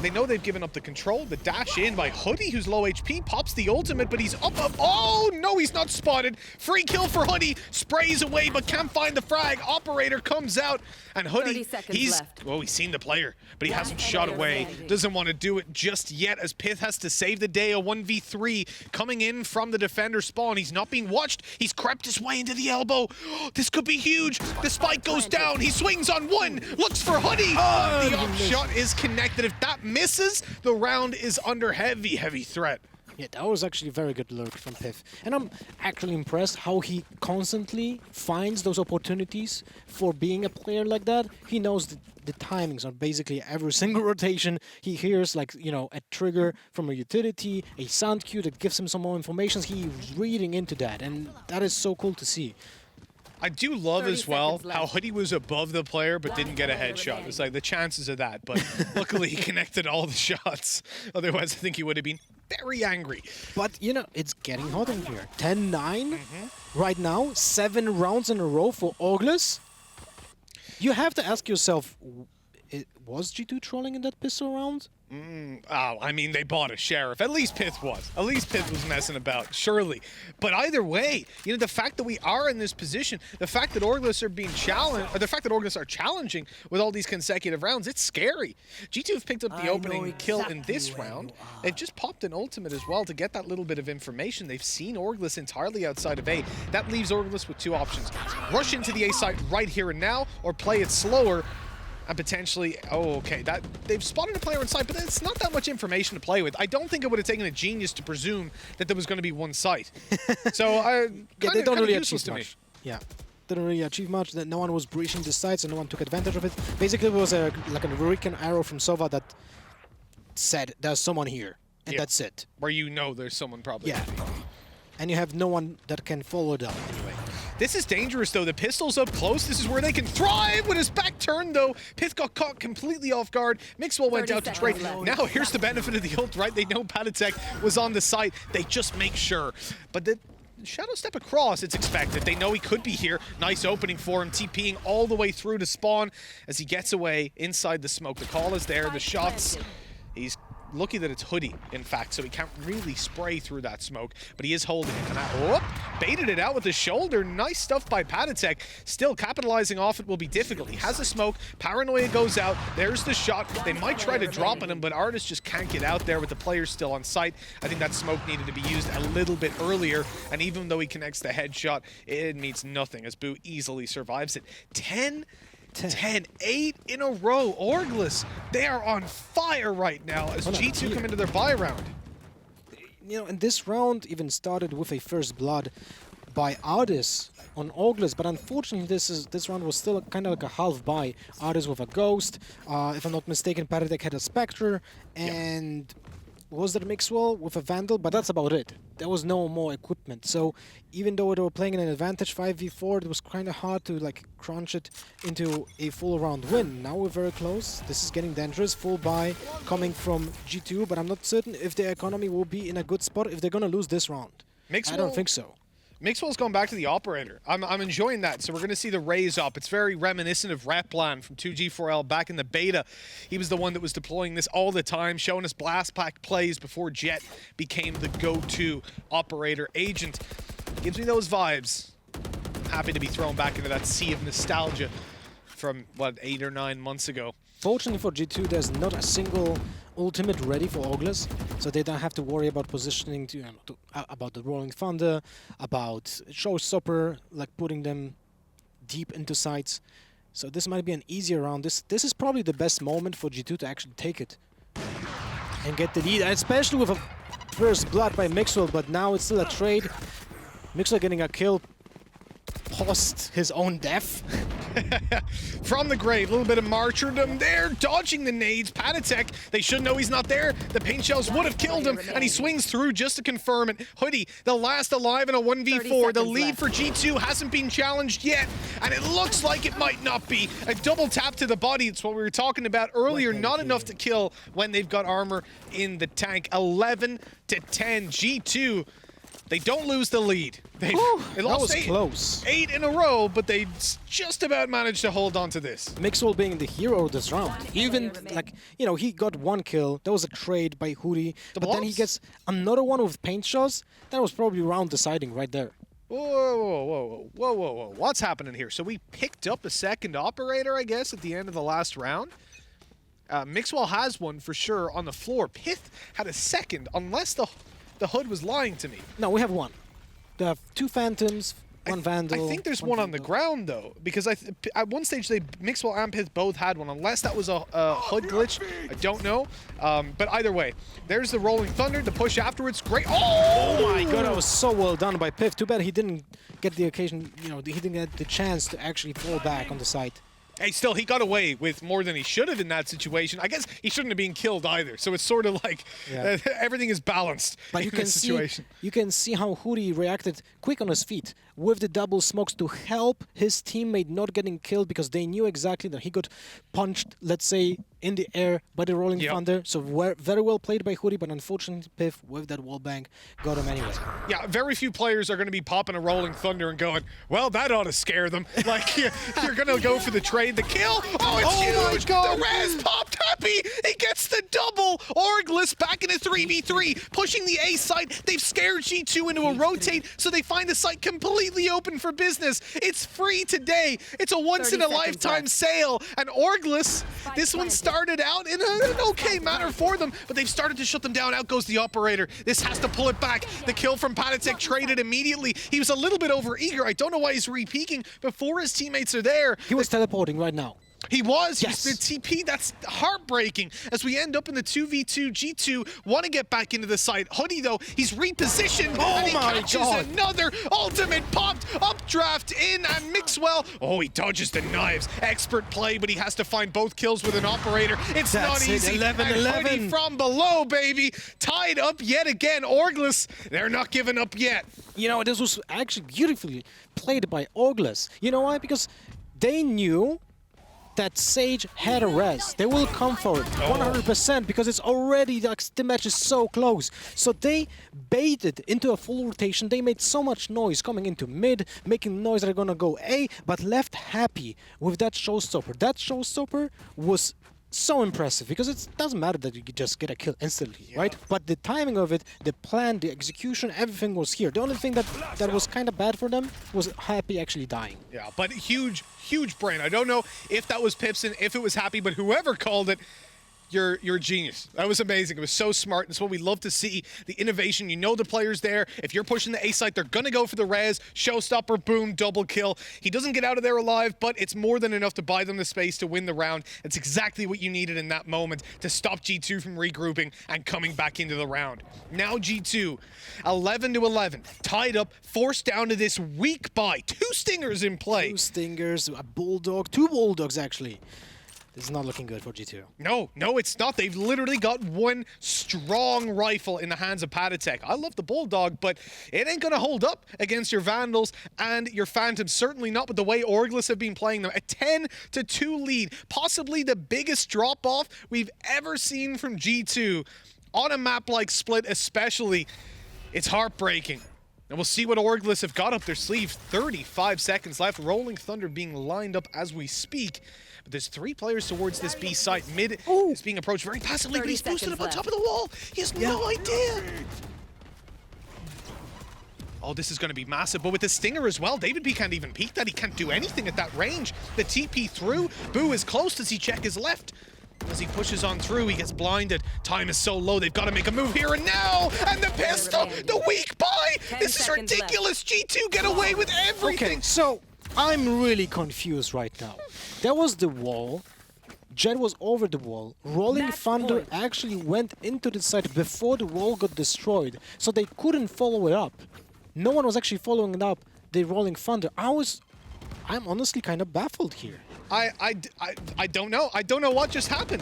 They know they've given up the control. The dash in by Hoodie, who's low HP, pops the ultimate, but he's up. Oh, no, he's not spotted. Free kill for Hoodie. Sprays away, but can't find the frag. Operator comes out, and Hoodie, he's seen the player, but he hasn't shot away. Doesn't want to do it just yet, as Pith has to save the day. A 1v3 coming in from the defender spawn. He's not being watched. He's crept his way into the elbow. This could be huge. The spike goes down. He swings on one. Looks for Hoodie. The up shot is connected. If that misses, the round is under heavy threat. Yeah, that was actually a very good lurk from Piff. And I'm actually impressed how he constantly finds those opportunities for being a player like that. He knows the timings on basically every single rotation. He hears, like, you know, a trigger from a utility, a sound cue that gives him some more information. He's reading into that, and that is so cool to see. I do love as well how Hoodie was above the player but didn't get a headshot. It's like the chances of that, but luckily he connected all the shots. Otherwise, I think he would have been very angry. But, you know, it's getting hot in here. 10-9 right now, 7 rounds in a row for Orgless. You have to ask yourself, Was G2 trolling in that pistol round? I mean, they bought a sheriff. At least Pith was. At least Pith was messing about, surely. But either way, you know, the fact that we are in this position, the fact that Orgless are being challenged, or the fact that Orgless are challenging with all these consecutive rounds, it's scary. G2 have picked up the opening kill in this round. They've just popped an ultimate as well to get that little bit of information. They've seen Orgless entirely outside of A. That leaves Orgless with two options. Rush into the A site right here and now, or play it slower. And potentially, that they've spotted a player inside, but it's not that much information to play with. I don't think it would have taken a genius to presume that there was going to be one site. So they don't really achieve much. Yeah, didn't really achieve much. That no one was breaching the site, so no one took advantage of it. Basically, it was like a hurricane arrow from Sova that said there's someone here, and that's it. Where you know there's someone probably. Yeah, and you have no one that can follow it up anyway. This is dangerous, though. The pistol's up close. This is where they can thrive. With his back turned, though, Pith got caught completely off guard. Mixwell went out to trade. Now, here's the benefit of the ult, right? They know Patatek was on the site. They just make sure. But the Shadow step across, it's expected. They know he could be here. Nice opening for him, TPing all the way through to spawn as he gets away inside the smoke. The call is there, the shots. He's lucky that it's Hoodie, in fact, so he can't really spray through that smoke, but he is holding it. And baited it out with the shoulder. Nice stuff by Patatek. Still, capitalizing off it will be difficult. He has a smoke. Paranoia goes out. There's the shot. They might try to drop on him, but Artis just can't get out there with the players still on site. I think that smoke needed to be used a little bit earlier, and even though he connects the headshot, it means nothing as Boo easily survives it. 10, 8 in a row. Orgless, they are on fire right now as G2 come into their bye round. You know, and this round even started with a first blood by Artis on Orgless, but unfortunately this round was still kind of like a half buy. Artis with a Ghost, if I'm not mistaken, Patatek had a Spectre, and was there Mixwell with a Vandal, but that's about it. There was no more equipment. So even though they were playing in an advantage 5v4, it was kind of hard to like crunch it into a full round win. Now we're very close. This is getting dangerous. Full buy coming from G2, but I'm not certain if their economy will be in a good spot if they're going to lose this round. I don't think so. Mixwell's going back to the operator. I'm enjoying that. So we're going to see the raise up. It's very reminiscent of Replan from 2G4L back in the beta. He was the one that was deploying this all the time, showing us blast pack plays before Jet became the go-to operator agent. Gives me those vibes. I'm happy to be thrown back into that sea of nostalgia from, what, 8 or 9 months ago. Fortunately for G2, there's not a single ultimate ready for Orgless, so they don't have to worry about positioning about the Rolling Thunder, about Showstopper, like putting them deep into sites. So this might be an easier round. This is probably the best moment for G2 to actually take it and get the lead, especially with a first blood by Mixwell, but now it's still a trade. Mixwell getting a kill post his own death. From the grave, a little bit of martyrdom there, dodging the nades. Patatek, they should know he's not there. The paint shells would have killed him, and he swings through just to confirm it. Hoodie, the last alive in a 1v4. The lead for G2 hasn't been challenged yet, and it looks like it might not be. A double tap to the body, it's what we were talking about earlier. Not enough to kill when they've got armor in the tank. 11-10, G2. They don't lose the lead. They lost close. 8 in a row, but they just about managed to hold on to this. Mixwell being the hero of this round. Even, like, you know, he got one kill. That was a trade by Hoodie. But then he gets another one with paint shots. That was probably round deciding right there. Whoa. What's happening here? So we picked up a second operator, I guess, at the end of the last round. Mixwell has one for sure on the floor. Pith had a second, unless the Hood was lying to me. No, we have one. There are 2 Phantoms, 1 Vandal. I think there's one on the ground, though, because at one stage, Mixwell and Pith both had one, unless that was a Hood glitch. I don't know. But either way, there's the Rolling Thunder, the push afterwards. Great. Oh my God, that was so well done by Pith. Too bad he didn't get the occasion, you know, he didn't get the chance to actually fall back on the site. Hey, still, he got away with more than he should have in that situation. I guess he shouldn't have been killed either. So it's sort of like everything is balanced but in this situation. You can see how Hoodie reacted quick on his feet with the double smokes to help his teammate not getting killed, because they knew exactly that he got punched, let's say, in the air by the Rolling Thunder. So very well played by Hoodie, but unfortunately Piff with that wallbang got him anyway. Yeah, very few players are going to be popping a Rolling Thunder and going, well, that ought to scare them. Like, you're going to go for the trade, the kill. Oh, it's huge! push. The Raz popped happy. He gets the double. Orgless back in a 3v3, pushing the A site. They've scared G2 into a rotate, so they find the site completely open for business. It's free today. It's a once-in-a-lifetime sale. And Orgless, this one started out in an okay manner for them, but they've started to shut them down. Out goes the operator. This has to pull it back. The kill from Patatek traded immediately. He was a little bit over-eager. I don't know why he's re-peeking before his teammates are there. He was teleporting right now. He was. Yes. The TP, that's heartbreaking. As we end up in the 2v2, G2 want to get back into the site. Hoodie, though, he's repositioned. And he catches another ultimate popped, updraft in, and Mixwell. Oh, he dodges the knives. Expert play, but he has to find both kills with an operator. It's not easy. 11-11. Hoodie from below, baby. Tied up yet again. Orgless, they're not giving up yet. You know, this was actually beautifully played by Orgless. You know why? Because they knew that Sage had a res. They will come for it 100% because it's already, like, the match is so close. So they baited into a full rotation. They made so much noise coming into mid, making noise that are gonna go A, but left happy with that showstopper. That showstopper was so impressive because it doesn't matter that you just get a kill instantly, right? But the timing of it, the plan, the execution, everything was here. The only thing that was kind of bad for them was Happy actually dying. Yeah, but huge brain. I don't know if that was Pipson, if it was Happy, but whoever called it, you're a genius. That was amazing. It was so smart. That's what we love to see. The innovation. You know the players there. If you're pushing the A site, they're going to go for the res. Showstopper, boom, double kill. He doesn't get out of there alive, but it's more than enough to buy them the space to win the round. It's exactly what you needed in that moment to stop G2 from regrouping and coming back into the round. Now G2, 11-11, tied up, forced down to this weak buy. 2 stingers in play. 2 stingers, a bulldog, 2 bulldogs actually. This is not looking good for G2. No, it's not. They've literally got one strong rifle in the hands of Patatek. I love the Bulldog, but it ain't going to hold up against your Vandals and your Phantoms. Certainly not with the way Orgless have been playing them. A 10-2 lead. Possibly the biggest drop-off we've ever seen from G2. On a map like Split especially, it's heartbreaking. And we'll see what Orgless have got up their sleeve. 35 seconds left. Rolling Thunder being lined up as we speak. But there's 3 players towards this B site. Mid is being approached very passively, but he's boosted up on top of the wall. He has no idea. Oh, this is going to be massive. But with the Stinger as well, David B can't even peek that. He can't do anything at that range. The TP through. Boo is close. Does he check his left? As he pushes on through, he gets blinded. Time is so low, they've got to make a move here and now! And the pistol! The weak buy! This is ridiculous! G2 get away with everything! Okay, so I'm really confused right now. There was the wall. Jet was over the wall. Rolling Thunder actually went into the site before the wall got destroyed. So they couldn't follow it up. No one was actually following it up, the Rolling Thunder. I'm honestly kind of baffled here. I don't know. I don't know what just happened.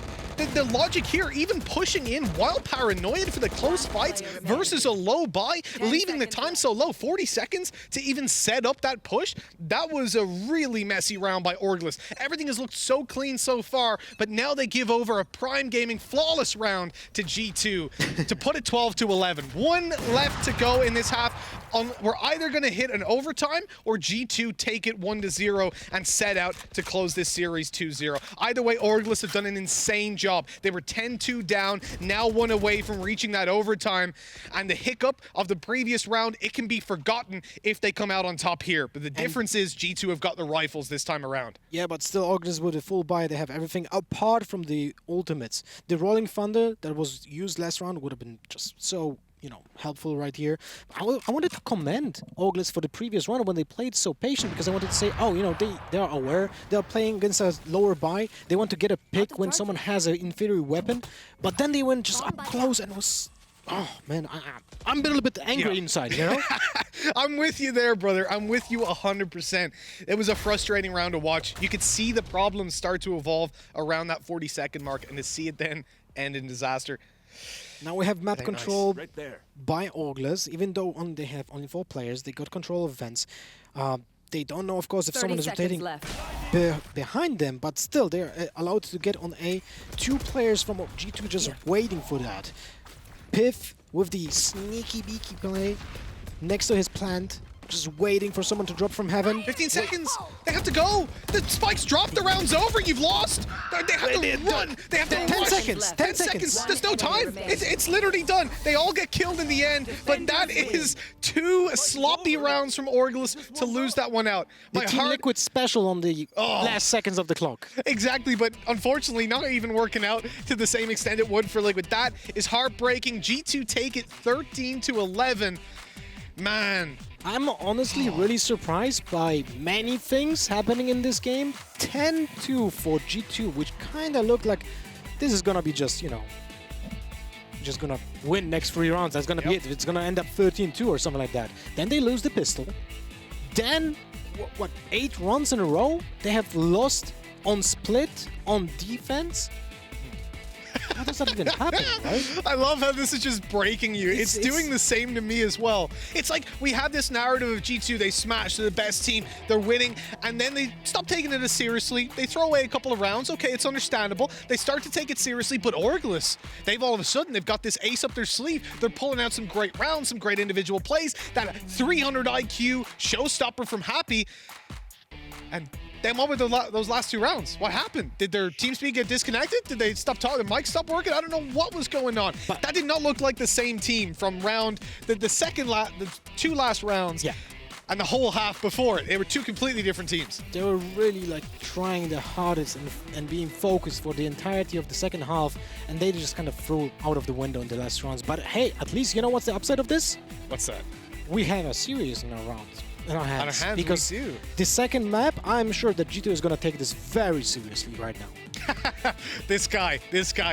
The logic here, even pushing in while paranoid for the close fights versus a low buy, leaving the time so low, 40 seconds to even set up that push, that was a really messy round by Orgless. Everything has looked so clean so far, but now they give over a Prime Gaming flawless round to G2 to put it 12-11. 1 left to go in this half. We're either going to hit an overtime or G2 take it 1-0 and set out to close this series 2-0. Either way, Orgless have done an insane job. They were 10-2 down, now 1 away from reaching that overtime. And the hiccup of the previous round, it can be forgotten if they come out on top here. But the difference is G2 have got the rifles this time around. Yeah, but still, Orgless with a full buy, they have everything apart from the ultimates. The Rolling Thunder that was used last round would have been just so, you know, helpful right here. I wanted to commend Orgless for the previous round when they played so patient, because I wanted to say, oh, you know, they are aware. They are playing against a lower buy. They want to get a pick when someone has an inferior weapon. But then they went just up close and was... Oh, man, I'm a little bit angry inside, you know? I'm with you there, brother. I'm with you 100%. It was a frustrating round to watch. You could see the problems start to evolve around that 40-second mark, and to see it then end in disaster. Now we have map control by Orgless. Even though they have only 4 players, they got control of vents. They don't know, of course, if someone is rotating behind them, but still, they're allowed to get on A. 2 players from G2 just waiting for that. Piff with the sneaky beaky play next to his plant. just waiting for someone to drop from heaven. 15 seconds. They have to go. The spikes drop. The round's over. You've lost. They have to run. They have to 10 rush. seconds. 10 seconds. There's no time. It's literally done. They all get killed in the end. But that is 2 sloppy rounds from Orgless to lose that one out. The Team Liquid special on the last seconds of the clock. Exactly, but unfortunately not even working out to the same extent it would for Liquid. That is heartbreaking. G2 take it 13-11. Man. I'm honestly really surprised by many things happening in this game. 10-2 for G2, which kind of looked like this is going to be just, you know, just going to win next 3 rounds. That's going to be it. It's going to end up 13-2 or something like that. Then they lose the pistol. Then, what, 8 runs in a row? They have lost on split, on defense. How does that even happen, right? I love how this is just breaking you. It's doing the same to me as well. It's like we have this narrative of G2, they smash, they're the best team, they're winning, and then they stop taking it as seriously. They throw away a couple of rounds. Okay, it's understandable. They start to take it seriously, but Orgless, they've all of a sudden, they've got this ace up their sleeve. They're pulling out some great rounds, some great individual plays, that 300 IQ showstopper from Happy, and then what were those last 2 rounds? What happened? Did their TeamSpeak get disconnected? Did they stop talking? The mic stop working? I don't know what was going on. But that did not look like the same team from round the 2 last rounds. Yeah. And the whole half before it. They were 2 completely different teams. They were really like trying the hardest and being focused for the entirety of the second half, and they just kind of threw out of the window in the last rounds. But hey, at least you know what's the upside of this? What's that? We have a series in our rounds. In our hands, because we do. The second map, I'm sure that G2 is going to take this very seriously right now. This guy,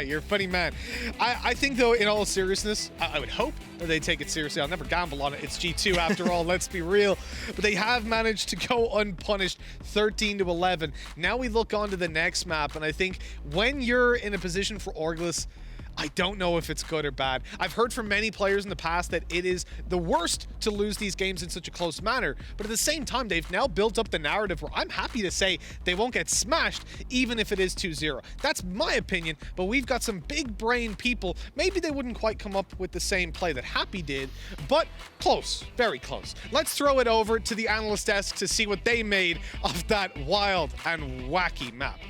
you're a funny man. I think, though, in all seriousness, I would hope that they take it seriously. I'll never gamble on it. It's G2 after all, let's be real. But they have managed to go unpunished, 13-11. Now we look on to the next map, and I think when you're in a position for Orgless, I don't know if it's good or bad. I've heard from many players in the past that it is the worst to lose these games in such a close manner. But at the same time, they've now built up the narrative where I'm happy to say they won't get smashed even if it is 2-0. That's my opinion, but we've got some big brain people. Maybe they wouldn't quite come up with the same play that Happy did, but close, very close. Let's throw it over to the analyst desk to see what they made of that wild and wacky map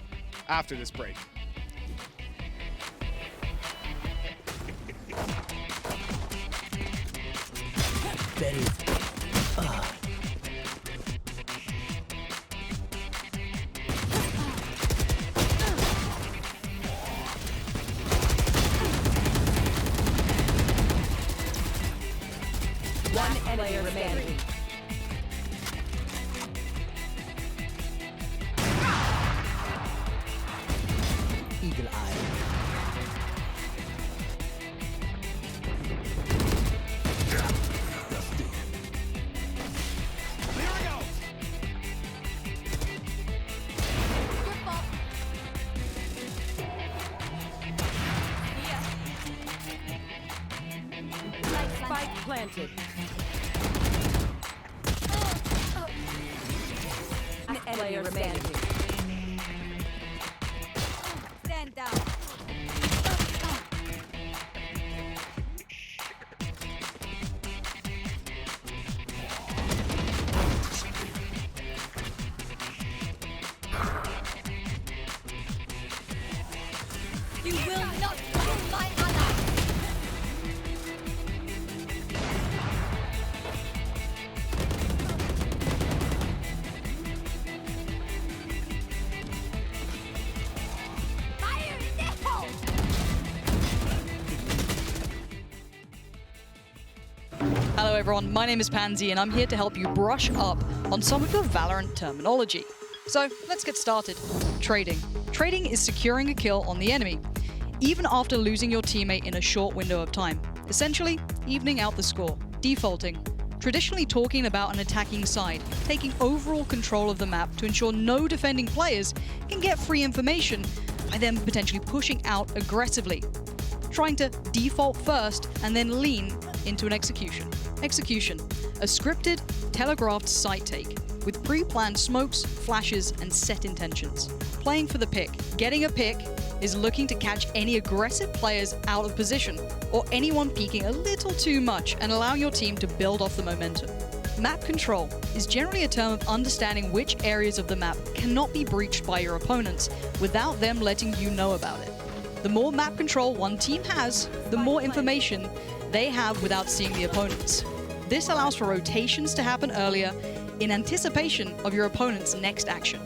after this break. Betty. One enemy remaining. Eagle eye. Spike planted. An enemy remaining. Stand down. You will not kill my ally. Fire in the hole. Hello everyone, my name is Pansy and I'm here to help you brush up on some of your Valorant terminology. So let's get started. Trading. Trading is securing a kill on the enemy, even after losing your teammate in a short window of time. Essentially, evening out the score. Defaulting. Traditionally talking about an attacking side, taking overall control of the map to ensure no defending players can get free information by them potentially pushing out aggressively. Trying to default first and then lean into an execution. Execution, a scripted, telegraphed site take with pre-planned smokes, flashes, and set intentions. Playing for the pick. Getting a pick is looking to catch any aggressive players out of position or anyone peeking a little too much and allow your team to build off the momentum. Map control is generally a term of understanding which areas of the map cannot be breached by your opponents without them letting you know about it. The more map control one team has, the more information they have without seeing the opponents. This allows for rotations to happen earlier in anticipation of your opponent's next action.